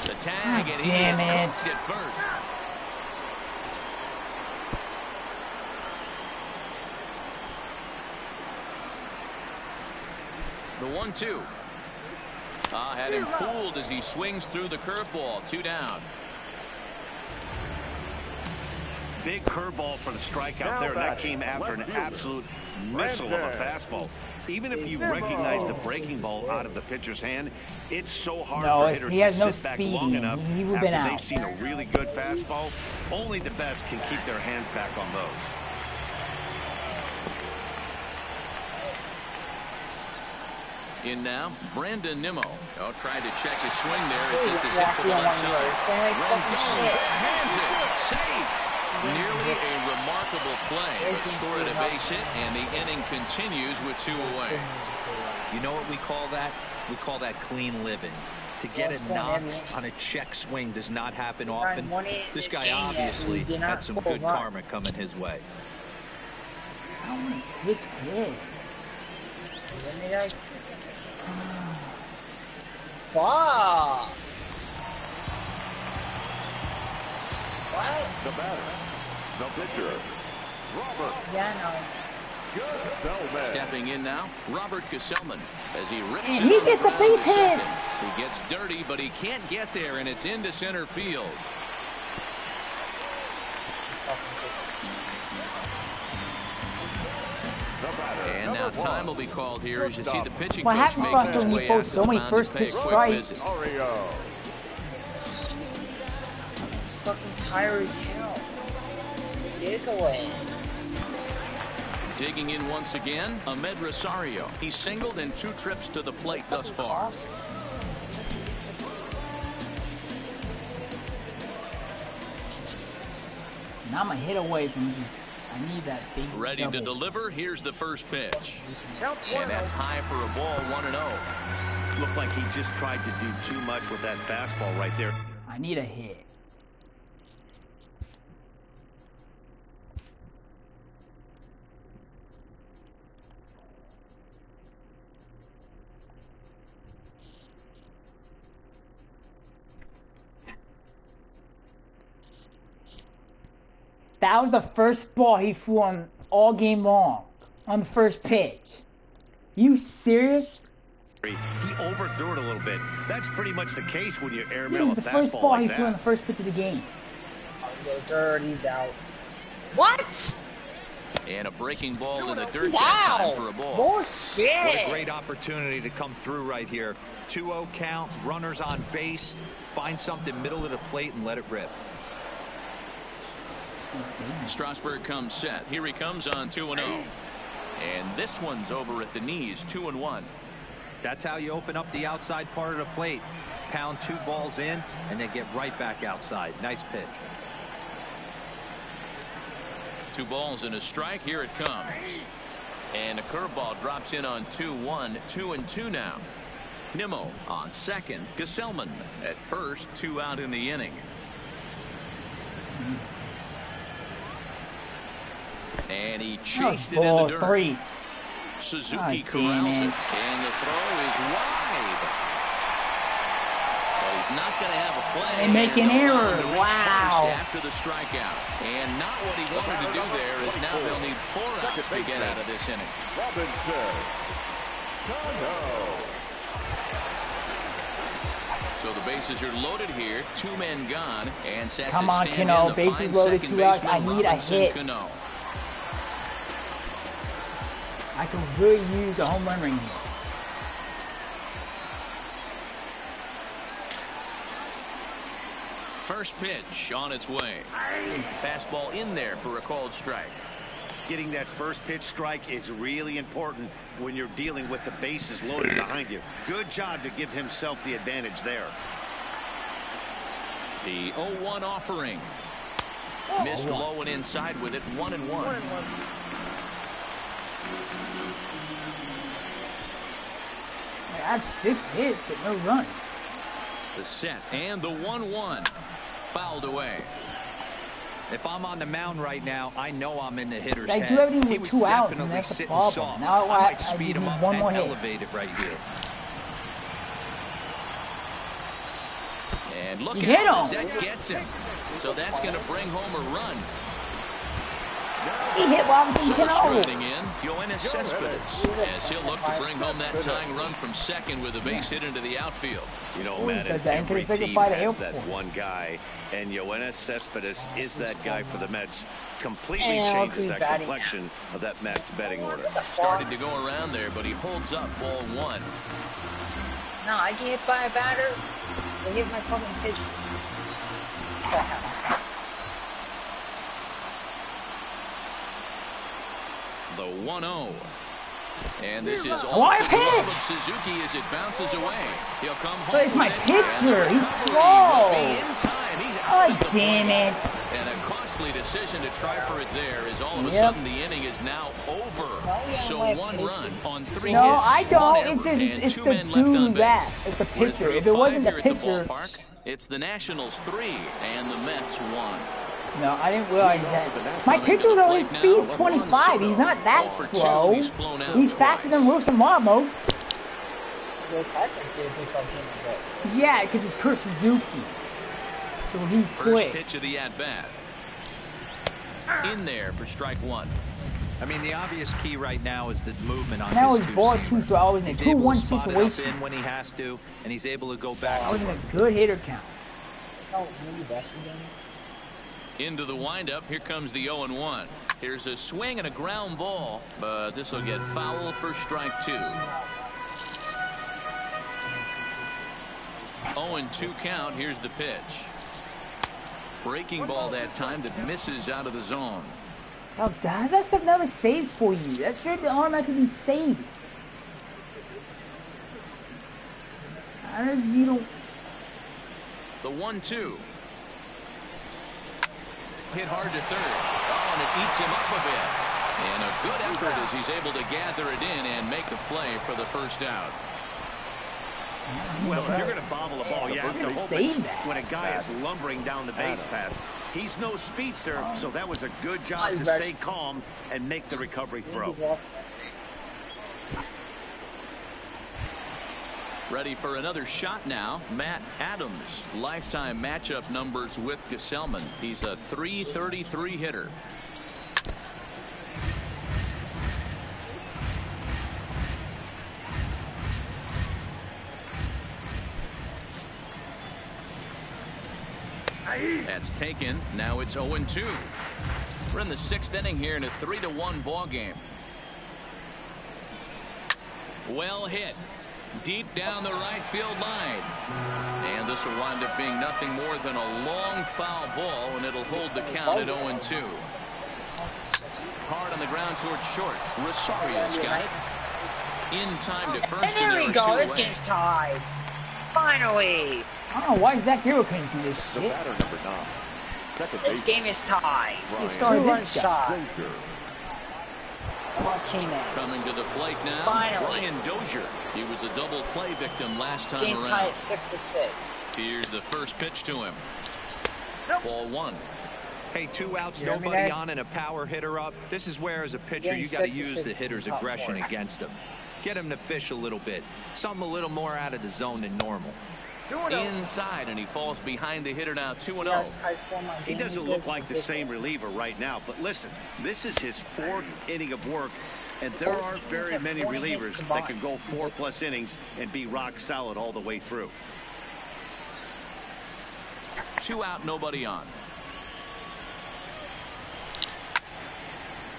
The tag, and he is cooked at first. The 1-2. Had him fooled as he swings through the curveball. 2 down. Big curveball for the strikeout there, and that came after an absolute missile of a fastball. Even if you recognize the breaking ball out of the pitcher's hand, it's so hard for hitters to sit back long enough after they've seen a really good fastball. Only the best can keep their hands back on those. In now, Brandon Nimmo. Tried to check his swing there. This is hit to the left side. Rendon hands it. Safe. Nearly a remarkable play, but scored a base hit, and the inning continues with 2 away. You know what we call that? We call that clean living. To get a knock on a check swing does not happen often. This guy obviously had some good karma coming his way. How many hits hit? Fuck! What? The batter, the pitcher, Robert. Yeah, Gsellman. Stepping in now, Robert Gsellman, as he rips it. He gets the base hit. He gets dirty, but he can't get there, and it's into center field. And now time will be called here as you see the pitching What coach happens making his when you way throw out to so the many mound first to pay pitch a quick strikes? visit. Ario. It's fucking tired as hell. Giggling. Digging in once again, Ahmed Rosario. He's singled in 2 trips to the plate thus far. And I'm a hit away from just, I need that big Ready double. to deliver. Here's the first pitch. And that's high for a ball, 1-0. Looked like he just tried to do too much with that fastball right there. I need a hit. That was the first ball he threw on all game long. On the first pitch. You serious? He overthrew it a little bit. That's pretty much the case when you It airmail was a the first fastball ball like he that. threw on the first pitch of the game. He's out. What? And a breaking ball in the dirt He's that time out. for a ball. Bullshit. What a great opportunity to come through right here. 2-0 count, runners on base. Find something middle of the plate and let it rip. Strasburg comes set. Here he comes on 2-0. And this one's over at the knees, 2-1. That's how you open up the outside part of the plate. Pound 2 balls in and then get right back outside. Nice pitch. 2 balls and a strike. Here it comes. And a curveball drops in on 2-1. 2-2 now. Nimmo on second. Gesellman at first, 2 out in the inning. And he chased it in the dirt. 3. Suzuki corrals it, and the throw is wide. But he's not going to have a play. They make an error. Wow. After the strikeout, and not what he wanted to do there is now they'll need 4 outs to get out of this inning. So the bases are loaded here. 2 men gone, and set Come to on, stand Cano. in the Bases fine loaded, second 2 outs. baseman, I need a Robinson hit. Cano. I can really use a home run ring here. First pitch on its way. Fastball in there for a called strike. Getting that first pitch strike is really important when you're dealing with the bases loaded behind you. Good job to give himself the advantage there. The 0-1 offering. Missed low and inside with it. 1-1. I have 6 hits, but no runs. The set and the 1-1. Fouled away. If I'm on the mound right now, I know I'm in the hitter's I head. do everything He with was 2 outs, and definitely that's the sitting problem. soft. Now I might I speed just him need up one and more hit. elevate it right here. And look You hit out, him. that gets him. So that's going to bring home a run. He hit Robinson Cano. Striding in, Yoenis Cespedes, as he'll look to bring home that tying run from second with a base hit into the outfield. You know, Matt, every team has that one guy, and Yoenis Cespedes is that guy for the Mets. Completely changes that complexion of that Mets betting order. Started to go around there, but he holds up ball 1. No, I get hit by a batter. They hit my fucking pitch. The 1-0. And this is Why off the pitch? glove of Suzuki as it bounces away. He'll come home. But it's my with it. pitcher. He's Will slow. be in time. He's out Oh, at the damn plate. it. And a costly decision to try for it there is all of a sudden the inning is now over. So 1 run on 3 No, hits. I don't. 1 It's error, just and it's 2 the men left on dude base. that. It's the We're pitcher. If 3-5 it wasn't the here at the pitcher. ballpark. It's the Nationals 3 and the Mets 1. No, I didn't realize that. My pitcher only speeds 25. He's not that slow. He's faster than Wilson Ramos. Yeah, because it's Kurt Suzuki. So he's quick. First pitch of the at-bat. In there for strike 1. I mean, the obvious key right now is the movement on Now his he's ball 2, so I was in a 2-1 situation. In when he has to, and he's able to go back. I was in a good hitter count. Into the windup. Here comes the 0-1. Here's a swing and a ground ball, but this will get foul for strike 2. 0-2 count. Here's the pitch. Breaking ball that time that misses out of the zone. Oh, how's that stuff never saved for you? That should automatically be saved. How does you don't? The 1-2. Hit hard to third. Oh, and it eats him up a bit. And a good effort as he's able to gather it in and make the play for the first out. Well, if you're going to bobble a ball, you have to hope it's when a guy is lumbering down the base pass. He's no speedster, so that was a good job to stay calm and make the recovery throw. Ready for another shot now. Matt Adams, lifetime matchup numbers with Gesellman. He's a .333 hitter. That's taken. Now it's 0-2. We're in the 6th inning here in a 3-1 ball game. Well hit. Deep down the right field line. And this will wind up being nothing more than a long foul ball, and it'll hold the count at 0-2. Hard on the ground towards short. Rosario's got it. In time to first. And there we go. This game's tied. Finally. I don't know why Zach Hero couldn't do this shit. This game is tied. He started this guy. Martinez. Coming to the plate now, Finally. Brian Dozier. He was a double play victim last time Game's around. tied at 6-6. Here's the first pitch to him. Ball 1. Hey, 2 outs, nobody on, and a power hitter up. This is where, as a pitcher, you got to use the hitter's aggression against him. Get him to fish a little bit. Something a little more out of the zone than normal. Inside, and he falls behind the hitter now, 2-0. He doesn't look like the same reliever right now, but listen, this is his 4th inning of work, and there aren't very many relievers that can go 4+ innings and be rock solid all the way through. 2 out, nobody on.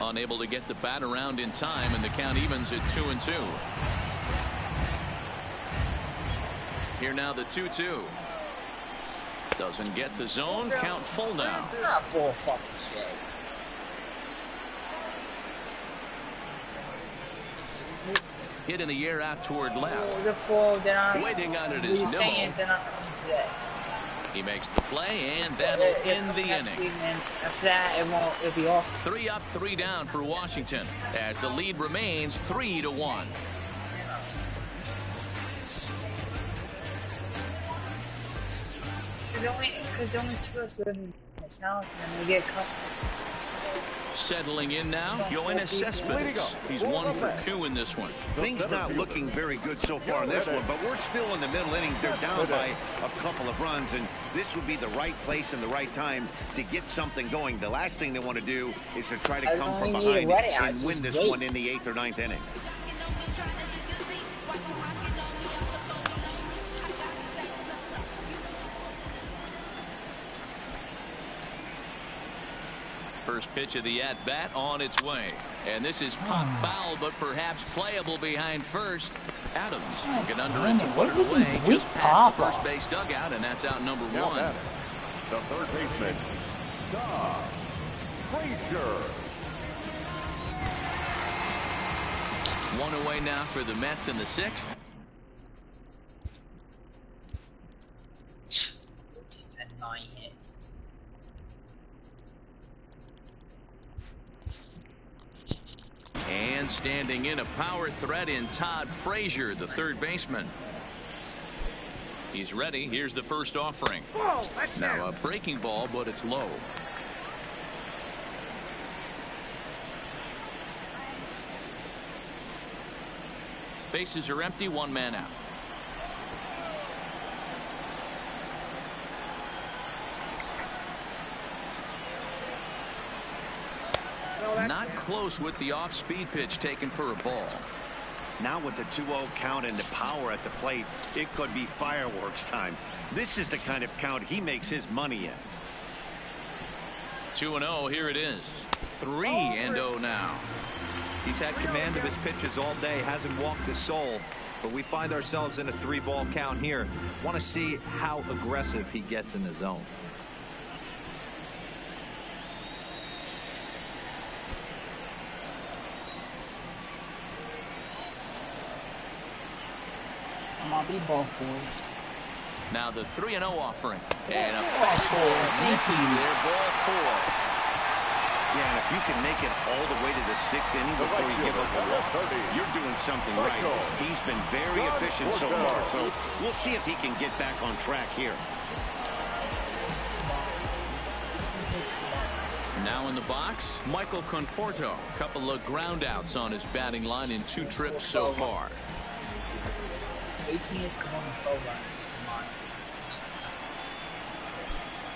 Unable to get the bat around in time, and the count evens at 2-2. Here now the 2-2. Doesn't get the zone. Count full now. Not bull fucking shit. Hit in the air out toward left. The full, Waiting on it is Nimmo. They're not coming today. He makes the play, and that'll end the inning. After that, it'll be off. 3 up, 3 down for Washington, as the lead remains 3-1. Because only 2 of us live in this house, and we get a couple. Settling in now, Yoenis Cespedes. He's 1 for 2 in this one. Things not looking very good so far in this one, but we're still in the middle innings. They're down by a couple of runs, and this would be the right place and the right time to get something going. The last thing they want to do is to try to come from behind and win this one in the 8th or 9th inning. First pitch of the at-bat on its way. And this is pop foul, but perhaps playable behind first. Adams get under it to put it away just past the first base dugout, and that's out number 1. The third baseman, Todd Frazier. 1 away now for the Mets in the 6th. And 9 hits. And standing in a power threat in Todd Frazier, the third baseman. He's ready. Here's the first offering. Now a breaking ball, but it's low. Bases are empty, 1 man out. Not close with the off-speed pitch taken for a ball. Now with the 2-0 count and the power at the plate, it could be fireworks time. This is the kind of count he makes his money in. 2-0, here it is. 3-0 now. He's had command of his pitches all day, hasn't walked a soul, but we find ourselves in a 3-ball count here. Want to see how aggressive he gets in the zone. Ball 4. Now the 3-0 offering. And a fastball misses there, ball 4. Yeah, and if you can make it all the way to the 6th inning before you give up a walk, you're doing something right. He's been very efficient so far, so we'll see if he can get back on track here. Now in the box, Michael Conforto. Couple of ground outs on his batting line in 2 trips so far. 18 is coming 4 runners. Come on.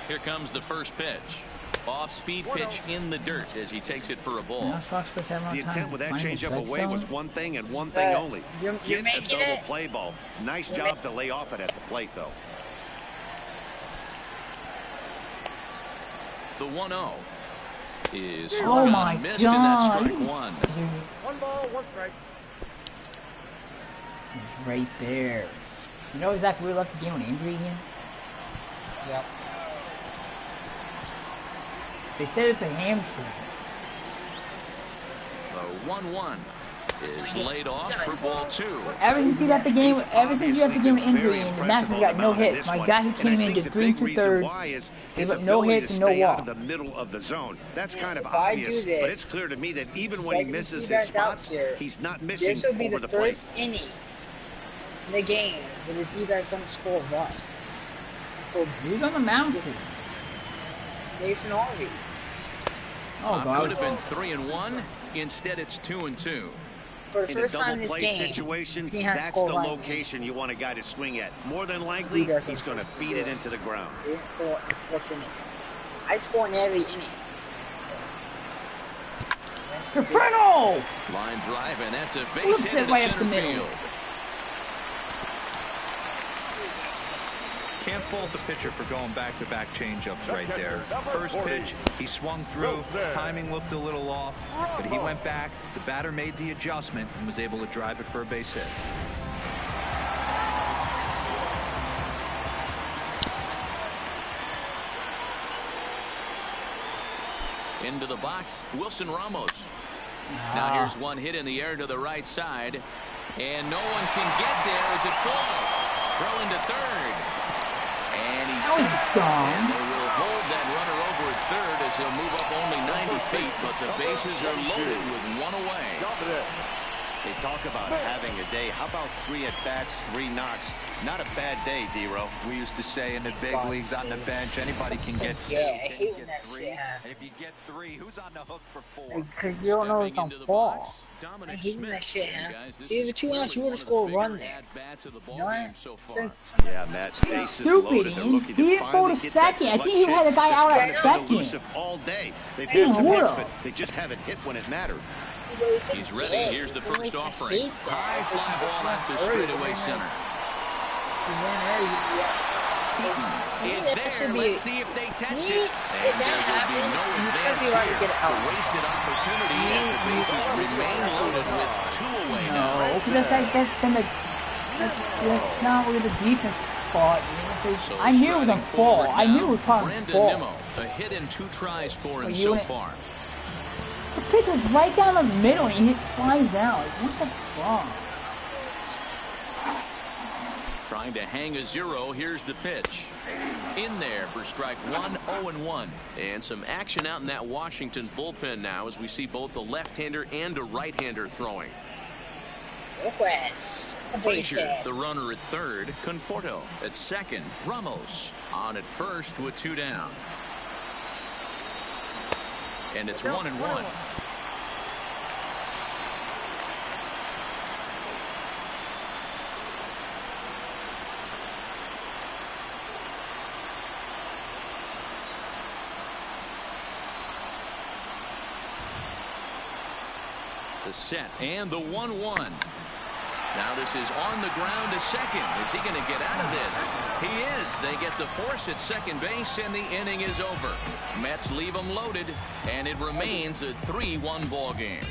Here comes the first pitch. Off-speed pitch in the dirt as he takes it for a ball. The intent with that changeup away was one thing and one thing only. Get the double play ball. Nice job to lay off it at the plate, though. The 1-0 is missed, God. and that's strike 1. 1 ball, 1 strike. Right there. You know exactly where we left the game when angry again? Yep. They said it's a hamstring. The 1-1. is laid off for ball 2. Ever since he left the game, injury, and the Nationals got no hits. My guy who came in did 3 2/3, gave up no hits and no walk. The middle of the zone. That's kind of obvious, but it's clear to me that even when he misses his spots, he's not missing over the plate. This will be the first inning in the game where the D-backs don't score a run. So who's on the mound for? Nathan Harvey. Oh God! Could have been 3-1. Instead, it's 2-2. For the first time in this game, situation, that's the location you want a guy to swing at. More than likely, he's going to feed it into the ground. They didn't score in the 4th inning. I score in every inning. Caprino! Line drive, and that's a base hit to center field. Can't fault the pitcher for going back-to-back changeups right there. First pitch, he swung through, timing looked a little off, but he went back, the batter made the adjustment and was able to drive it for a base hit. Into the box, Wilson Ramos. Now here's one hit in the air to the right side, and no one can get there as it falls. Throw into third. And he's safe. And they will hold that runner over at third as he'll move up only 90 feet, but the bases are loaded with one away. They talk about having a day. How about 3 at-bats, 3 knocks? Not a bad day, D-Ro. We used to say in the big leagues on the bench, anybody can get 2. Yeah, I hate when that shit happens. And if you get 3, who's on the hook for 4? Because you don't know it's on fall. I hate when that shit happens. See, with 2 outs, you would have scored a run there. You know what? Yeah, Matt. Stupid. He didn't go to second. I think he had a guy out at second. All day. They've had some hits, but they just haven't hit when it mattered. He's ready. Here's the first offering. High fly ball out to straightaway center. Is there. Let's see if they test it. If that happened, you should be allowed to get out. A wasted opportunity as the bases remain loaded with 2 away now. No, because that's not where the defense fought. I knew it was on fall. I knew it was probably on fall. Nimmo, a hit in 2 tries for him so far. The pitch was right down the middle and he flies out. What the fuck? Trying to hang a 0. Here's the pitch. In there for strike 1, 0-1. And some action out in that Washington bullpen now as we see both a left-hander and a right-hander throwing. Frazier, the runner at third. Conforto at second. Ramos on at first with 2 down. And it's 1-1. The set and the 1-1. Now this is on the ground to second. Is he going to get out of this? He is. They get the force at second base, and the inning is over. Mets leave them loaded, and it remains a 3-1 ball game.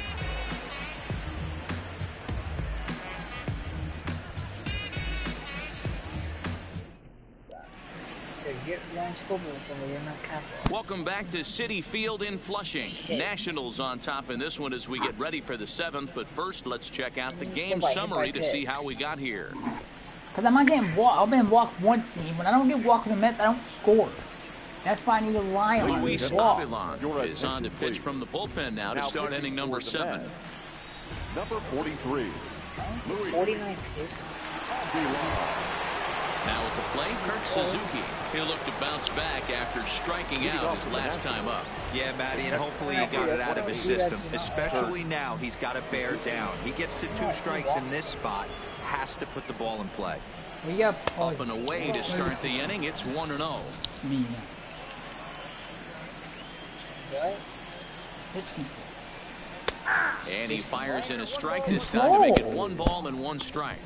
Welcome back to Citi Field in Flushing. Nationals on top in this one as we get ready for the 7th. But first, let's check out the game summary to see how we got here. Because I'm not getting walked. I've been walked once. When I don't get walked with the Mets, I don't score. That's why I need to rely on Luis Avilan is on to pitch from the bullpen now to start inning number 7. Number 43. 49 pitches. Now at the plate, Kurt Suzuki. He'll look to bounce back after striking out his last time up. Yeah, Matty, and hopefully he got it out of his system. Especially now, he's got to bear down. He gets the 2 strikes in this spot, has to put the ball in play. Up and away to start the inning. It's 1-0. And he fires in a strike this time to make it 1 ball and 1 strike.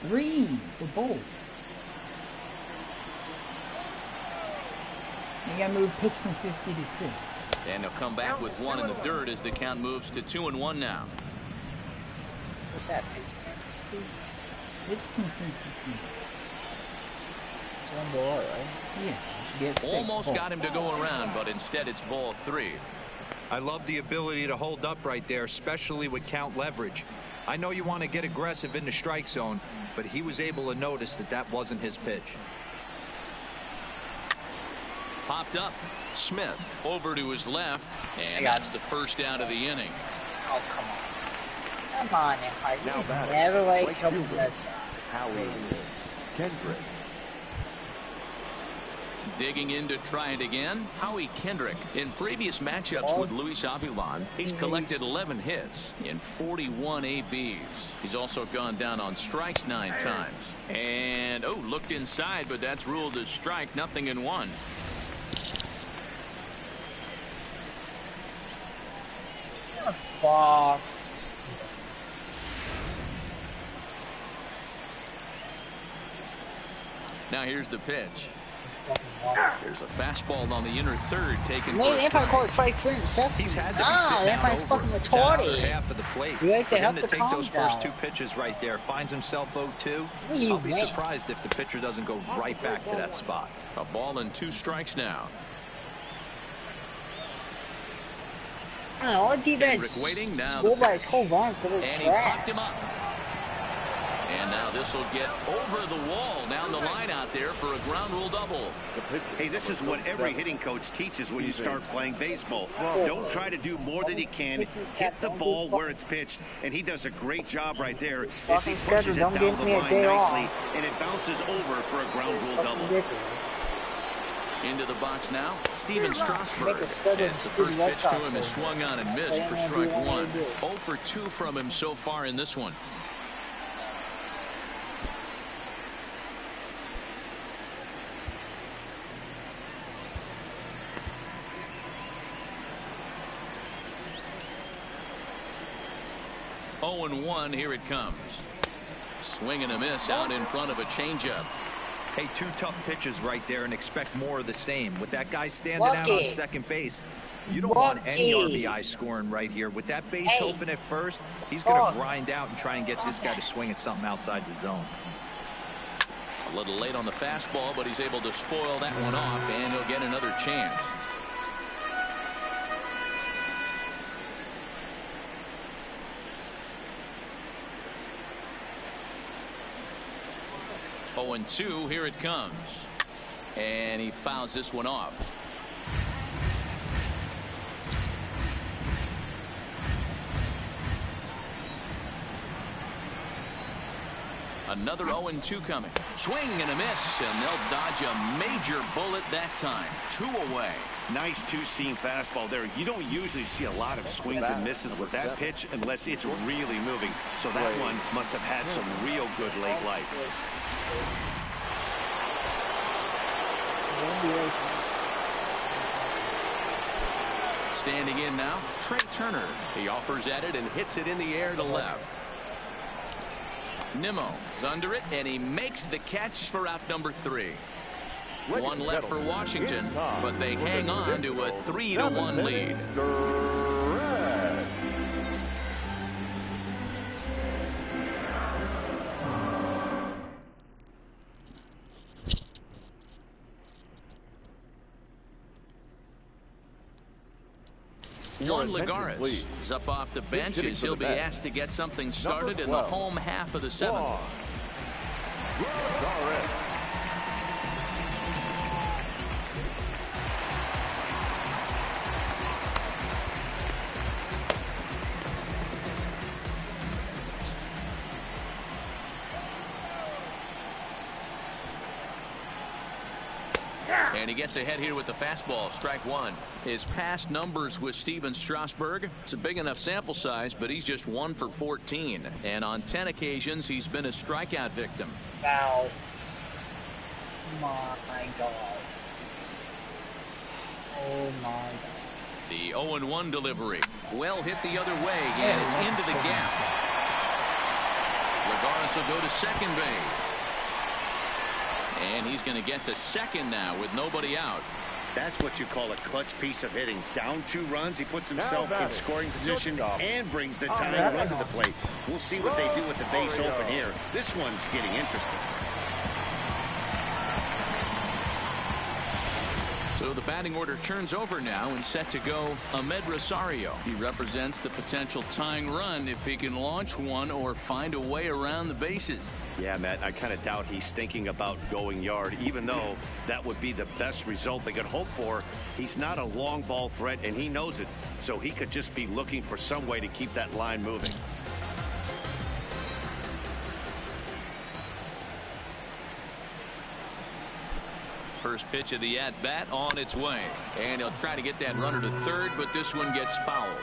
3, the ball. You gotta move pitch consistency to 6. And he'll come back with 1 in the dirt as the count moves to 2-1 now. What's that pitch? Pitch consistency. It's 1 ball, right? Yeah, you should get 6. Almost got him to go around, but instead it's ball 3. I love the ability to hold up right there, especially with count leverage. I know you want to get aggressive in the strike zone, but he was able to notice that that wasn't his pitch. Popped up. Smith over to his left, and that's the first out of the inning. Oh, come on. Come on, Empire. You just never like helping us. That's what it is. Kendrick. Digging in to try it again, Howie Kendrick. In previous matchups with Luis Avilan, he's collected 11 hits in 41 ABs. He's also gone down on strikes 9 times. And, looked inside, but that's ruled as strike, 0-1. Oh, fuck. Now here's the pitch. There's a fastball on the inner third taken. Maybe Empire called strike for himself. He's had to be sitting Empire's fucking retarded. Half of the plate. You guys say help to the take calm those down. first 2 pitches right there, finds himself 0-2. You I'll be wait. surprised if the pitcher doesn't go right back to that spot. A ball and 2 strikes now. All defense Kendrick waiting now. score by his whole runs because it's And he popped him up. trash. And now this will get over the wall down the line out there for a ground rule double. Hey, this is what every hitting coach teaches when you start playing baseball. Don't try to do more than you can. Hit the ball where it's pitched, and he does a great job right there as he fucking pushes schedule it don't down give the me a line day off. nicely, and it bounces over for a ground rule double. Ridiculous. Into the box now, Steven Strasburg. Make a As schedule the to first the Red pitch to Sox him is over. swung on and missed So for I'm gonna strike do what I'm 1. gonna do. 0 for 2 from him so far in this one. Oh and 1, here it comes. Swing and a miss out in front of a changeup. Hey, 2 tough pitches right there, and expect more of the same. With that guy standing out on second base, you don't want any RBI scoring right here. With that base open at first, he's going to grind out and try and get this guy to swing at something outside the zone. A little late on the fastball, but he's able to spoil that one off, and he'll get another chance. Oh and 2, here it comes. And he fouls this one off. Another 0-2 coming. Swing and a miss, and they'll dodge a major bullet that time. 2 away. Nice 2-seam fastball there. You don't usually see a lot of swings and misses with that pitch unless it's really moving. So that one must have had some real good late life. Standing in now, Trey Turner. He offers at it and hits it in the air to left. Nimmo is under it, and he makes the catch for out number 3. 1 left for Washington, but they hang on to a 3-1 lead. Juan Lagares is up off the bench as he'll be asked to get something started in the home half of the 7th. And he gets ahead here with the fastball, strike 1. His past numbers with Steven Strasburg, it's a big enough sample size, but he's just 1 for 14. And on 10 occasions, he's been a strikeout victim. Foul. My God. Oh my God. The 0-1 delivery. Well hit the other way, and it's into the gap. Lagares will go to second base. And he's going to get to second now with nobody out. That's what you call a clutch piece of hitting. Down 2 runs, he puts himself in scoring position and brings the tying run to the plate. We'll see what they do with the base open here. This one's getting interesting. So the batting order turns over now and set to go Amed Rosario. He represents the potential tying run if he can launch one or find a way around the bases. Yeah, Matt, I kind of doubt he's thinking about going yard, even though that would be the best result they could hope for. He's not a long ball threat, and he knows it, so he could just be looking for some way to keep that line moving. First pitch of the at-bat on its way. And he'll try to get that runner to third, but this one gets fouled.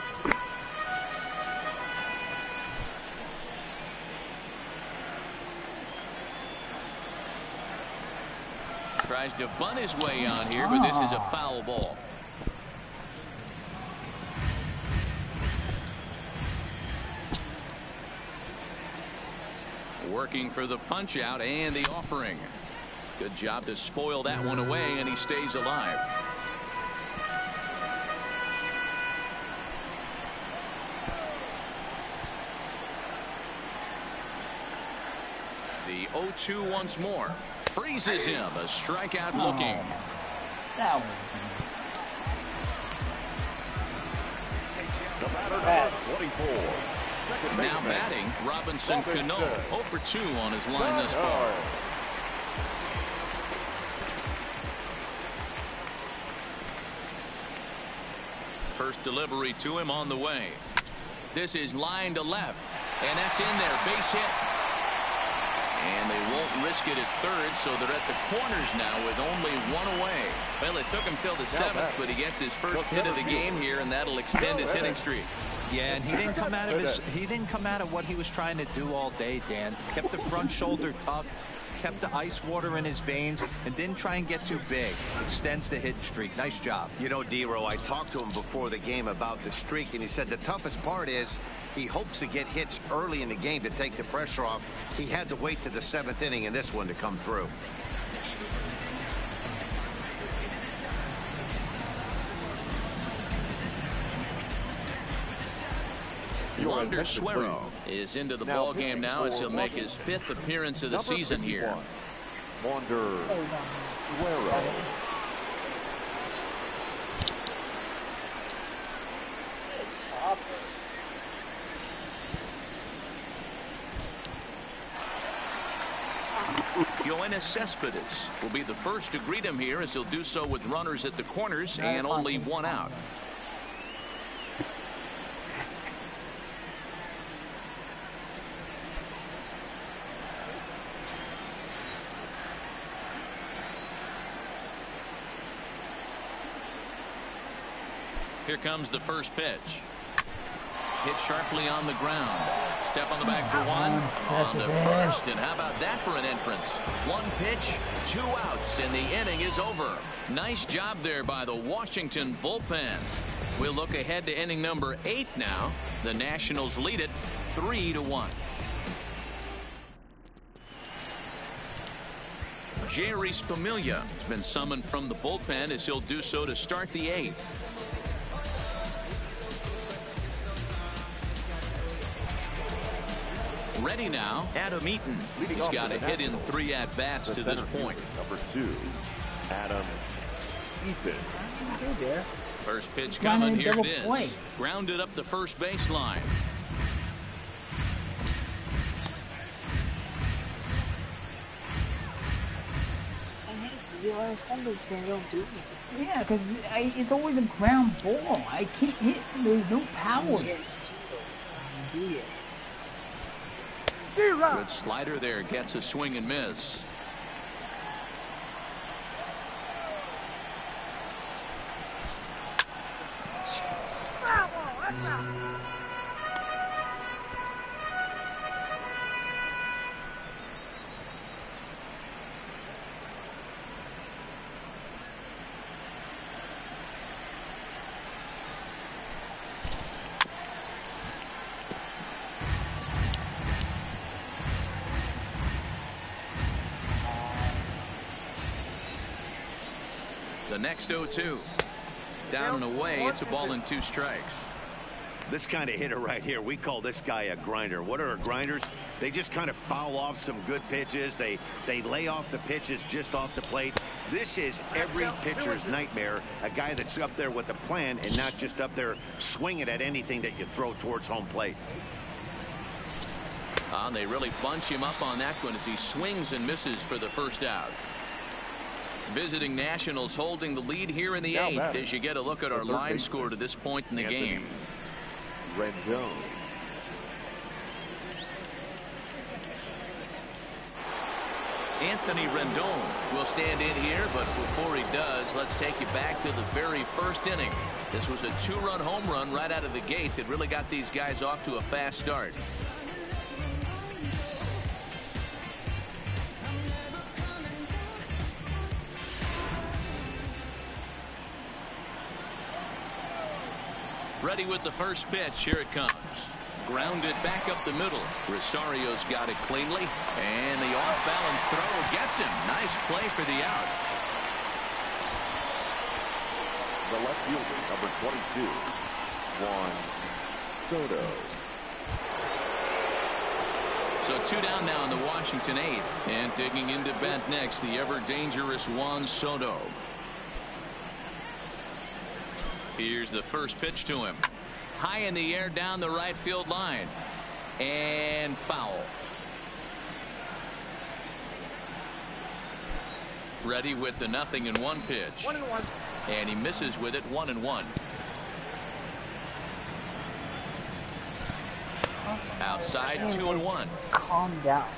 Tries to bunt his way on here, but this is a foul ball. Working for the punch out and the offering. Good job to spoil that one away, and he stays alive. The 0-2 once more. Freezes him. A strikeout looking. That The batter number 24. Now batting, Robinson Cano. 0 for 2 on his line thus far. First delivery to him on the way. This is line to left, and that's in there. Base hit. And they won't risk it at third, so they're at the corners now with only one away. Well, it took him till the 7th, but he gets his first hit of the game here, and that'll extend his hitting streak. Yeah, and he didn't come out of what he was trying to do all day, Dan. Kept the front shoulder tucked, kept the ice water in his veins, and didn't try and get too big. Extends the hitting streak. Nice job. You know, D-Row, I talked to him before the game about the streak, and he said the toughest part is he hopes to get hits early in the game to take the pressure off. He had to wait to the 7th inning in this one to come through. Wander Suero is into the ball game now as he'll make his 5th appearance of the season here. Wander Suero. Yoenis Cespedes will be the first to greet him here, as he'll do so with runners at the corners and only one out. Here comes the first pitch. Hit sharply on the ground. Step on the back for one. On the first. And how about that for an entrance? One pitch, 2 outs, and the inning is over. Nice job there by the Washington bullpen. We'll look ahead to inning number 8 now. The Nationals lead it 3-1. Jeurys Familia has been summoned from the bullpen, as he'll do so to start the 8th. Ready now, Adam Eaton. He's got a hit in 3 at-bats to this point. Number 2, Adam Eaton. First pitch coming, here it is. Grounded up the first baseline. Yeah, because it's always a ground ball. I can't hit. There's no power. Yes. Do it. Good slider there, gets a swing and miss. The next 0-2. Down and away, it's a ball and 2 strikes. This kind of hitter right here, we call this guy a grinder. What are grinders? They just kind of foul off some good pitches. They lay off the pitches just off the plate. This is every pitcher's nightmare, a guy that's up there with a plan and not just up there swinging at anything that you throw towards home plate. They really bunch him up on that one as he swings and misses for the first out. Visiting Nationals holding the lead here in the 8th as you get a look at our line score to this point in the game. Rendon. Anthony Rendon will stand in here, but before he does, let's take you back to the very first inning. This was a 2-run home run right out of the gate that really got these guys off to a fast start. Ready with the first pitch. Here it comes. Grounded back up the middle. Rosario's got it cleanly. And the off-balance throw gets him. Nice play for the out. The left fielder, number 22, Juan Soto. So 2 down now in the Washington 8th. And digging into bat next, the ever-dangerous Juan Soto. Here's the first pitch to him. High in the air down the right field line. And foul. Ready with the 0-1 pitch. 1-1. And he misses with it. 1-1. Outside 2-1. Calm down.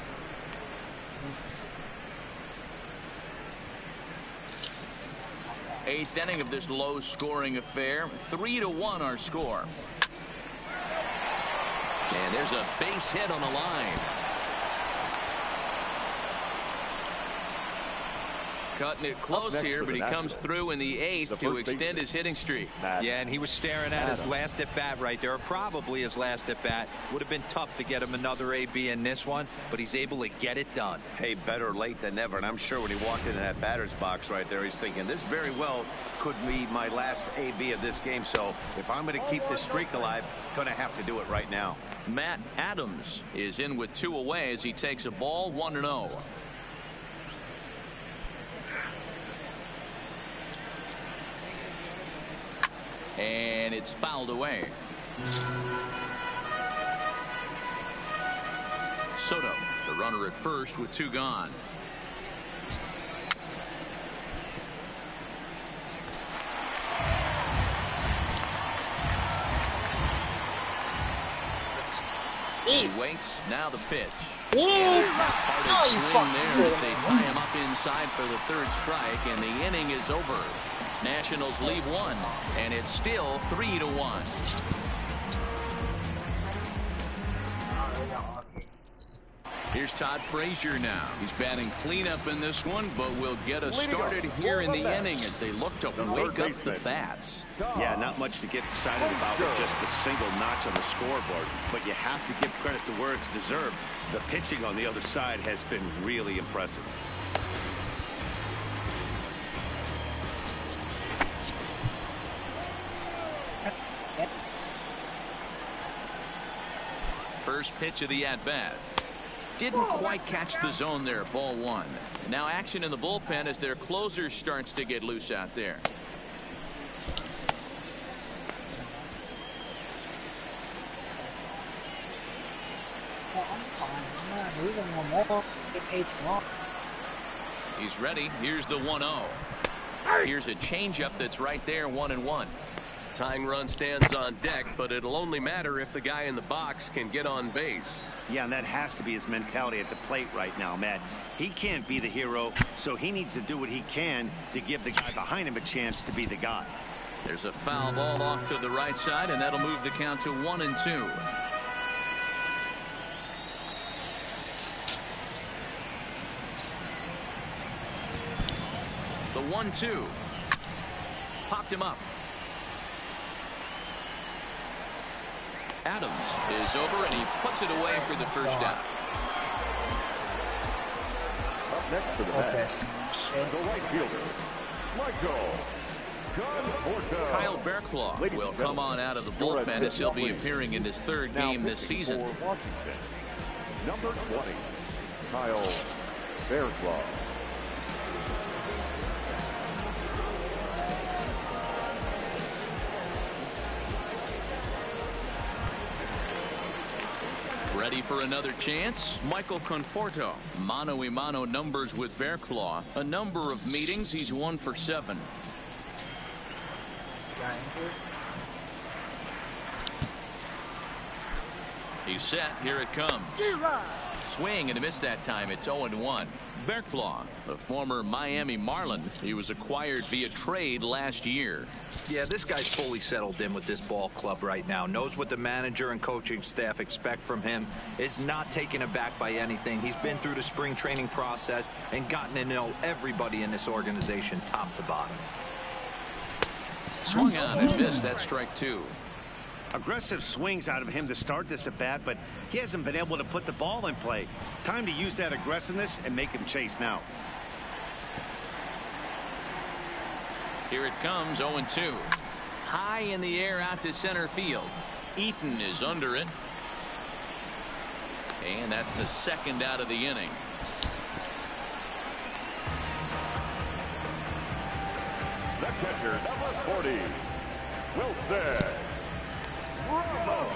8th inning of this low-scoring affair. 3-1 our score. And there's a base hit on the line. Cutting it close here, but he comes through in the 8th to extend his hitting streak. Yeah, and he was staring at his last at-bat right there, probably his last at-bat. Would have been tough to get him another AB in this one, but he's able to get it done. Hey, better late than never, and I'm sure when he walked into that batter's box right there, he's thinking, this very well could be my last AB of this game, so if I'm going to keep this streak alive, going to have to do it right now. Matt Adams is in with 2 away as he takes a ball. 1-0. And it's fouled away. Soto, the runner at first with 2 gone. He waits. Now the pitch. Hard swing there as they tie him up inside for the 3rd strike, and the inning is over. Nationals leave 1, and it's still 3-1. Here's Todd Frazier now. He's batting cleanup in this one, but will get us started here in the inning as they look to wake up the bats. Yeah, not much to get excited about with just the single notch on the scoreboard, but you have to give credit to where it's deserved. The pitching on the other side has been really impressive. First pitch of the at-bat. Didn't quite catch the zone there. Ball 1. Now action in the bullpen as their closer starts to get loose out there. I'm fine. I'm not losing one more. Get paid tomorrow. He's ready. Here's the 1-0. Here's a changeup that's right there. 1-1. Tying run stands on deck, but it'll only matter if the guy in the box can get on base. Yeah, and that has to be his mentality at the plate right now, Matt. He can't be the hero, so he needs to do what he can to give the guy behind him a chance to be the guy. There's a foul ball off to the right side, and that'll move the count to 1-2. The 1-2. Popped him up. Adams is over, and he puts it away for the first out. Up next to the bat, the right fielder, Michael Kyle Bearclaw will come on out of the bullpen as he'll be appearing in his third game this season. Number 20, Kyle Bearclaw. Ready for another chance? Michael Conforto. Mano-a-mano numbers with Bearclaw. A number of meetings, he's 1 for 7. He's set. Here it comes. Swing and a miss that time. It's 0-1. Bearclaw, the former Miami Marlin. He was acquired via trade last year. Yeah, this guy's fully settled in with this ball club right now. Knows what the manager and coaching staff expect from him. Is not taken aback by anything. He's been through the spring training process and gotten to know everybody in this organization top to bottom. Swung on and missed. That strike 2. Aggressive swings out of him to start this at bat, but he hasn't been able to put the ball in play. Time to use that aggressiveness and make him chase now. Here it comes, 0-2. High in the air out to center field. Eaton is under it. And that's the second out of the inning. The catcher, number 40, Wilson Ramos.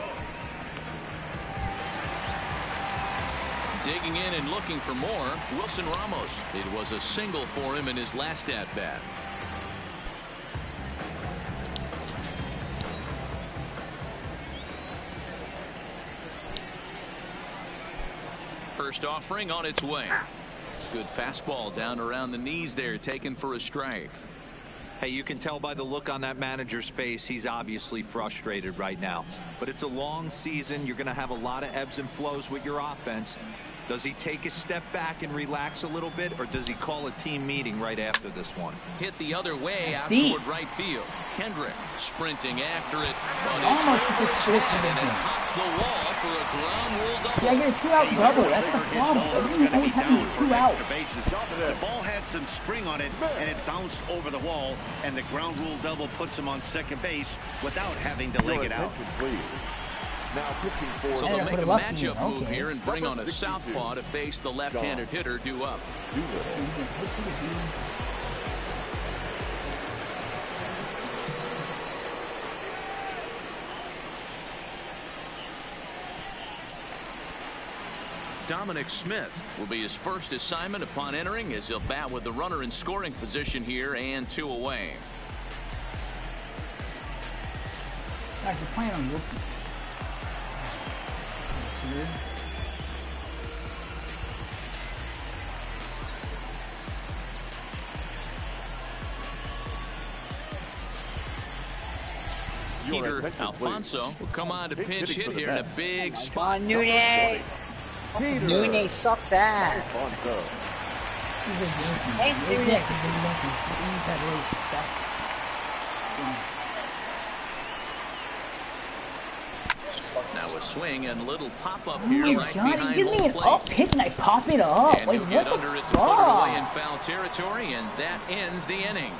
Digging in and looking for more, Wilson Ramos. It was a single for him in his last at-bat. First offering on its way. Good fastball down around the knees there, taken for a strike. Hey, you can tell by the look on that manager's face, he's obviously frustrated right now. But it's a long season. You're going to have a lot of ebbs and flows with your offense. Does he take a step back and relax a little bit, or does he call a team meeting right after this one? Hit the other way out toward right field. Kendrick sprinting after it, but it's and it hops the wall for a ground rule double. See, I get a 2-out double. That's the problem. Everything always happens with 2 outs. The ball had some spring on it, and it bounced over the wall, and the ground rule double puts him on second base without having to leg it out. So they'll make a matchup move here and bring on a southpaw to face the left-handed hitter due up. Dominic Smith will be his first assignment upon entering, as he'll bat with the runner in scoring position here and 2 away. I can plan on rookie. Peter Alfonso will come on to pinch hit here in a big spot. Nune sucks ass. Hey, Now a swing and a little pop-up here right Johnny, behind give me home an plate. up pitch and I pop it up. And like, he'll get what under the it to put it away in fuck? foul territory, and that ends the inning.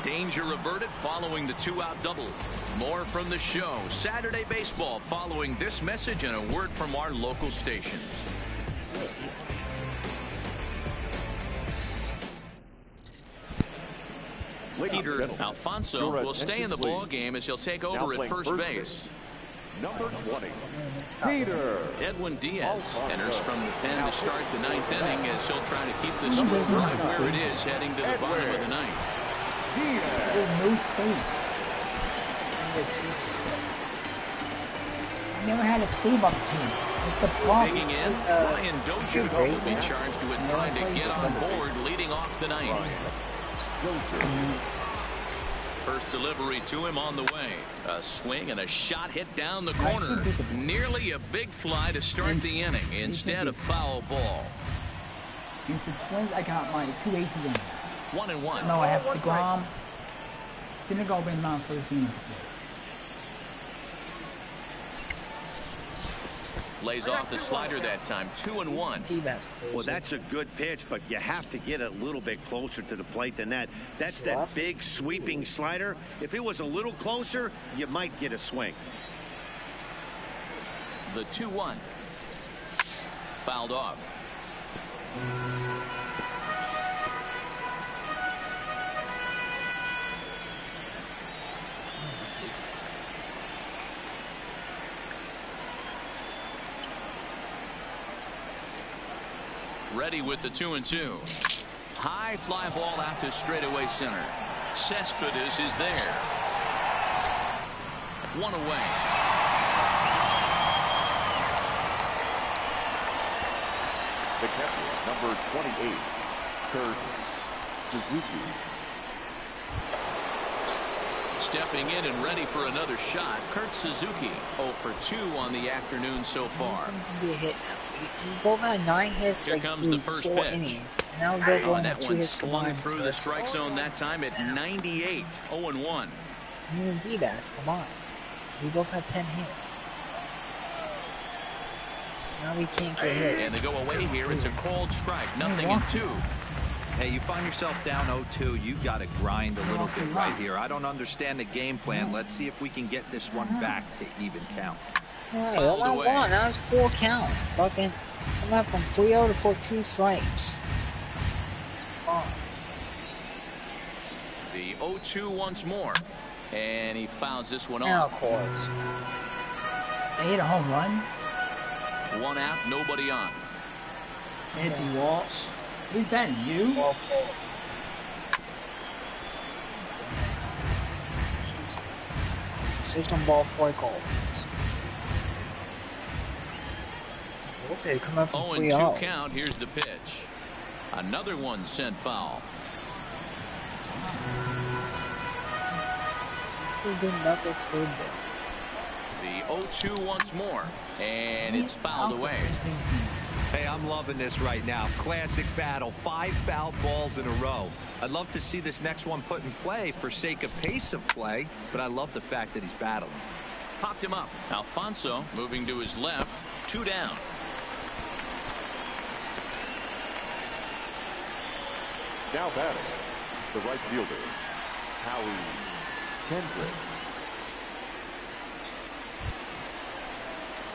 Danger averted following the 2-out double. More from the show. Saturday Baseball following this message and a word from our local stations. Peter Alfonso will stay in the ball game as he'll take over at first base. Number 20, Peter Edwin Diaz enters from the pen to start the 9th inning as he'll try to keep the score right where it is heading to the bottom of the 9th. There's no save. I never had a save up team. It's the problem. Digging in, Brian Dozier will be charged with trying to get on board leading off the 9th. First delivery to him on the way. A swing and a shot hit down the corner. Nearly a big fly to start the inning. Instead, a foul ball. Against the Twins, I got my 2 aces in there. 1-1. No, I have DeGrom. Senegal been on first team. Lays off the slider that time. 2-1. Well, that's a good pitch, but you have to get a little bit closer to the plate than that. That's that big sweeping slider. If it was a little closer, you might get a swing. The 2-1. Fouled off. Ready with the 2-2. High fly ball out to straightaway center. Cespedes is there. One away. The catcher, number 28, Kurt Suzuki. Stepping in and ready for another shot, Kurt Suzuki. 0 for 2 on the afternoon so far. Both had 9 hits. Here like comes the first 4 pitch. innings. Now they're going that 2 one hits swung combined. through the strike zone that time at 98. 0-1. And D-backs, come on. We both have 10 hits. Now we can't get hits. And they go away here. It's a called strike. Nothing in 2. Hey, you find yourself down 0-2. You got to grind a little bit right here. I don't understand the game plan. Let's see if we can get this one back to even count. Alright, 1-1. That was full count. Fucking come up from 3-0 to 4-2 strikes. The 0-2 once more. And he fouls this one Now, off. of course. They hit a home run. 1 out, nobody on. Anthony Walsh. Who's that? You? System ball 4 goals. Come up from 0-2 count. Here's the pitch. Another one sent foul. The 0-2 once more, and it's fouled away. Hey, I'm loving this right now. Classic battle. 5 foul balls in a row. I'd love to see this next one put in play for sake of pace of play, but I love the fact that he's battling. Popped him up. Alfonso moving to his left. 2 down. Now batting, the right fielder, Howie Kendrick.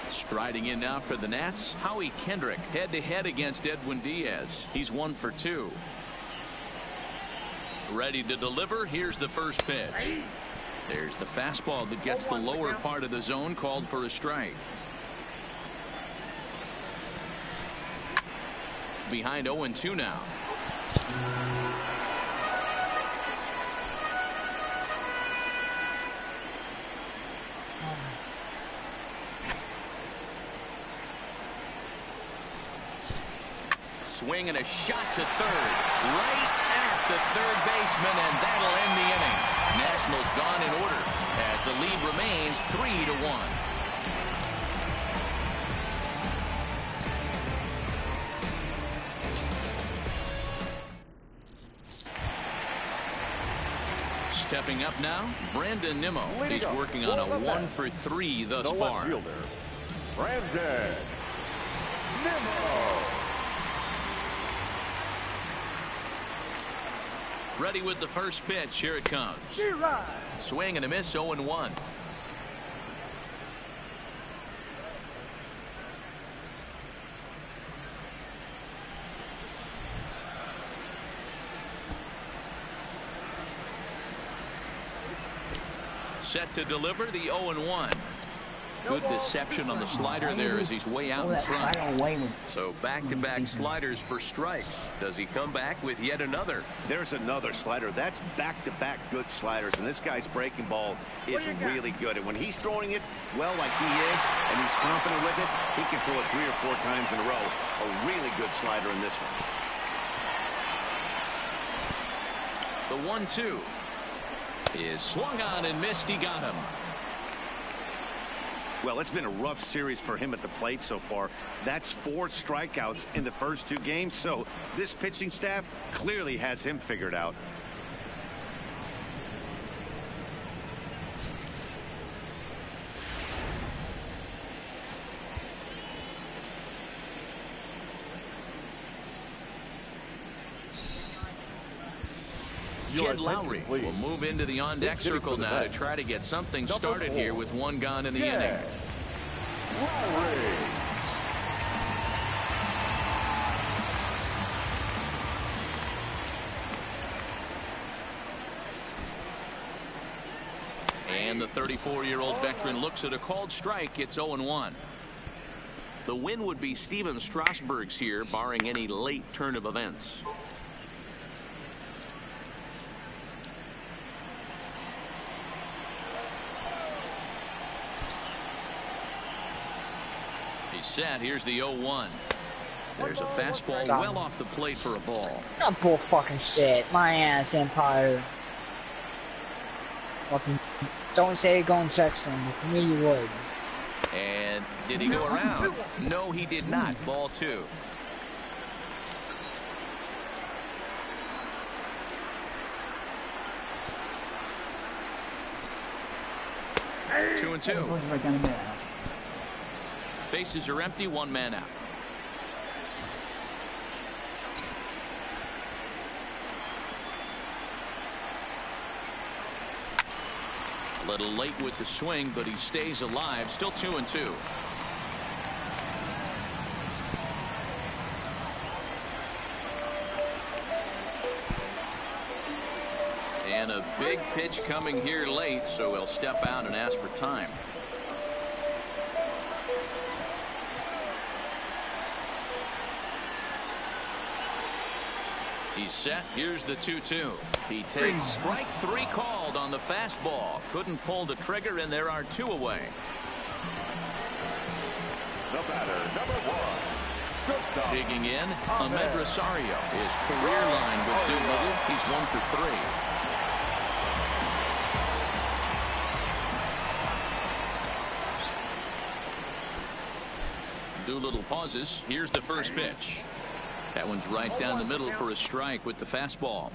Striding in now for the Nats, Howie Kendrick head-to-head against Edwin Diaz. He's 1 for 2. Ready to deliver. Here's the first pitch. There's the fastball that gets the lower part of the zone, called for a strike. Behind 0-2 now. Swing and a shot to third. Right at the third baseman, and that'll end the inning. Nationals gone in order as the lead remains 3-1. Stepping up now, Brandon Nimmo. He's working on a 1 for 3 thus far. The left fielder, Brandon Nimmo. Ready with the first pitch. Here it comes. Swing and a miss. 0-1. Set to deliver the 0-1. Good deception on the slider there as he's way out in front. So back-to-back sliders for strikes. Does he come back with yet another? There's another slider. That's back-to-back good sliders, and this guy's breaking ball is really good. And when he's throwing it well like he is, and he's confident with it, he can throw it 3 or 4 times in a row. A really good slider in this one. The 1-2 is swung on and missed. He got him. Well, it's been a rough series for him at the plate so far. That's 4 strikeouts in the first 2 games, so this pitching staff clearly has him figured out. Jed Lowry will move into the on-deck circle now to try to get something started here with one gone in the inning. Lowry. And the 34-year-old veteran looks at a called strike. It's 0-1. The win would be Stephen Strasburg's here, barring any late turn of events. He's set. Here's the 0-1. There's a fastball well off the plate for a ball. Not bull fucking shit. My ass, Empire. Fucking don't say you're going Jackson. For me, you would. And did he go around? No, he did not. Ball 2. Two and two. Bases are empty. One man out. A little late with the swing, but he stays alive. Still 2 and 2. And a big pitch coming here late, so he'll step out and ask for time. He's set. Here's the 2-2. He takes strike 3 called on the fastball. Couldn't pull the trigger, and there are 2 away. The batter, number 1. Digging in, Ahmed Rosario. His career line with Doolittle. He's 1 for 3. Doolittle pauses. Here's the first pitch. That one's right down the middle for a strike with the fastball.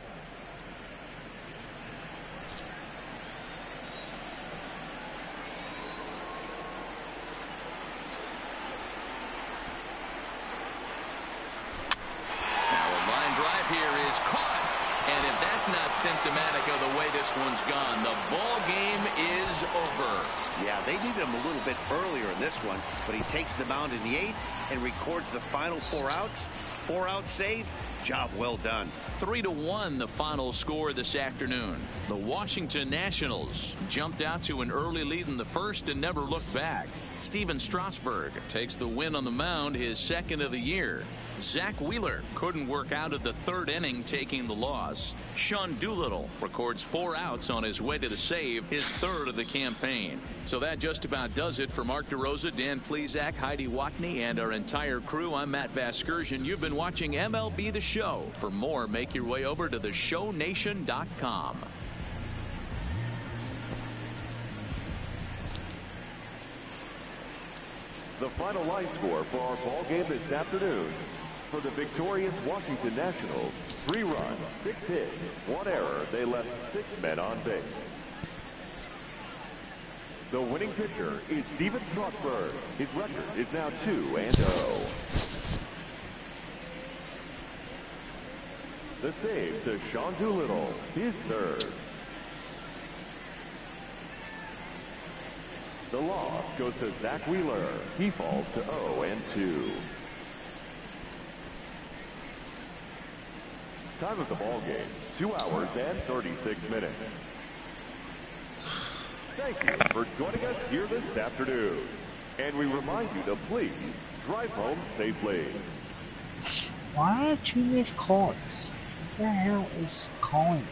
Now a line drive here is caught. And if that's not symptomatic of the way this one's gone, the ball game is over. Yeah, they needed him a little bit earlier in this one, but he takes the mound in the 8th and records the final 4 outs. 4-out save. Job well done. 3-1 the final score this afternoon. The Washington Nationals jumped out to an early lead in the first and never looked back. Stephen Strasburg takes the win on the mound, his 2nd of the year. Zach Wheeler couldn't work out of the 3rd inning, taking the loss. Sean Doolittle records 4 outs on his way to the save, his 3rd of the campaign. So that just about does it for Mark DeRosa, Dan Plesac, Heidi Watney, and our entire crew. I'm Matt Vasgersian. You've been watching MLB The Show. For more, make your way over to theshownation.com. The final line score for our ball game this afternoon. For the victorious Washington Nationals, 3 runs, 6 hits, 1 error. They left 6 men on base. The winning pitcher is Stephen Strasburg. His record is now 2-0. The save to Sean Doolittle, his 3rd. The loss goes to Zach Wheeler. He falls to 0-2. Time of the ball game, 2 hours and 36 minutes. Thank you for joining us here this afternoon. And we remind you to please drive home safely. Why are 2 missed calls? What the hell is calling?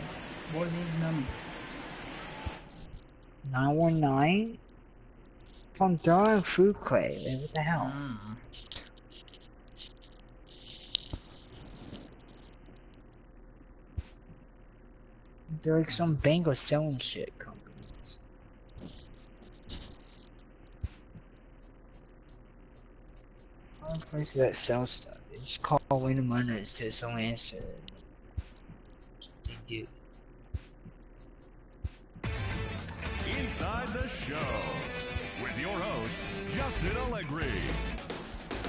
What is his number? 919? From Durham Food Crate. What the hell? They're like some Bengal selling shit companies. All places that sell stuff, they just call random runners to someone answer. They do. Inside the Show with your host, Justin Allegri.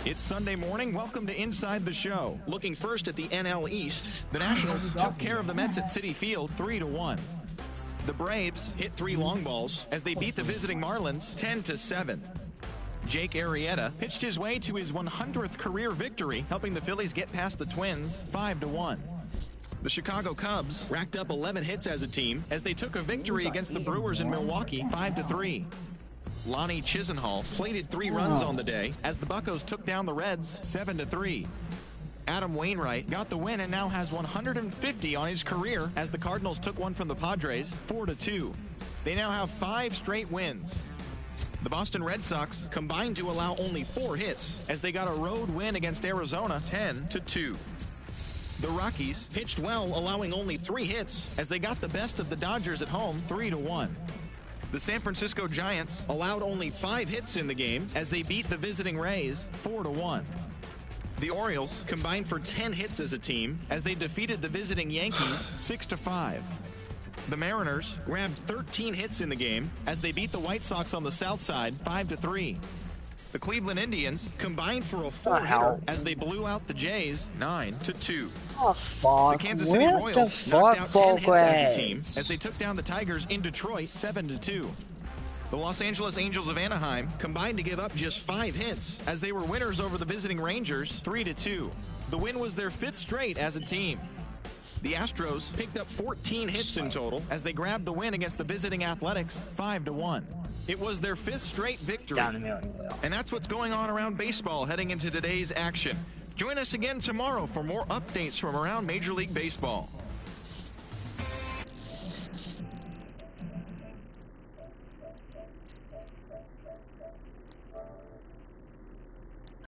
It's Sunday morning. Welcome to Inside the Show. Looking first at the NL East, the Nationals took care of the Mets at Citi Field 3-1. The Braves hit 3 long balls as they beat the visiting Marlins 10-7. Jake Arrieta pitched his way to his 100th career victory, helping the Phillies get past the Twins 5-1. The Chicago Cubs racked up 11 hits as a team as they took a victory against the Brewers in Milwaukee 5-3. Lonnie Chisenhall plated 3 runs on the day as the Buccos took down the Reds 7-3. Adam Wainwright got the win and now has 150 on his career as the Cardinals took one from the Padres 4-2. They now have 5 straight wins. The Boston Red Sox combined to allow only 4 hits as they got a road win against Arizona 10-2. The Rockies pitched well, allowing only 3 hits as they got the best of the Dodgers at home 3-1. The San Francisco Giants allowed only 5 hits in the game as they beat the visiting Rays 4-1. The Orioles combined for 10 hits as a team as they defeated the visiting Yankees 6-5. The Mariners grabbed 13 hits in the game as they beat the White Sox on the south side 5-3. The Cleveland Indians combined for a 4-hitter as they blew out the Jays 9-2. Oh, fuck. The Kansas City Royals knocked out 10 hits as a team as they took down the Tigers in Detroit 7-2. The Los Angeles Angels of Anaheim combined to give up just 5 hits as they were winners over the visiting Rangers 3-2. The win was their 5th straight as a team. The Astros picked up 14 hits in total as they grabbed the win against the visiting Athletics 5-1. It was their 5th straight victory. And that's what's going on around baseball heading into today's action. Join us again tomorrow for more updates from around Major League Baseball.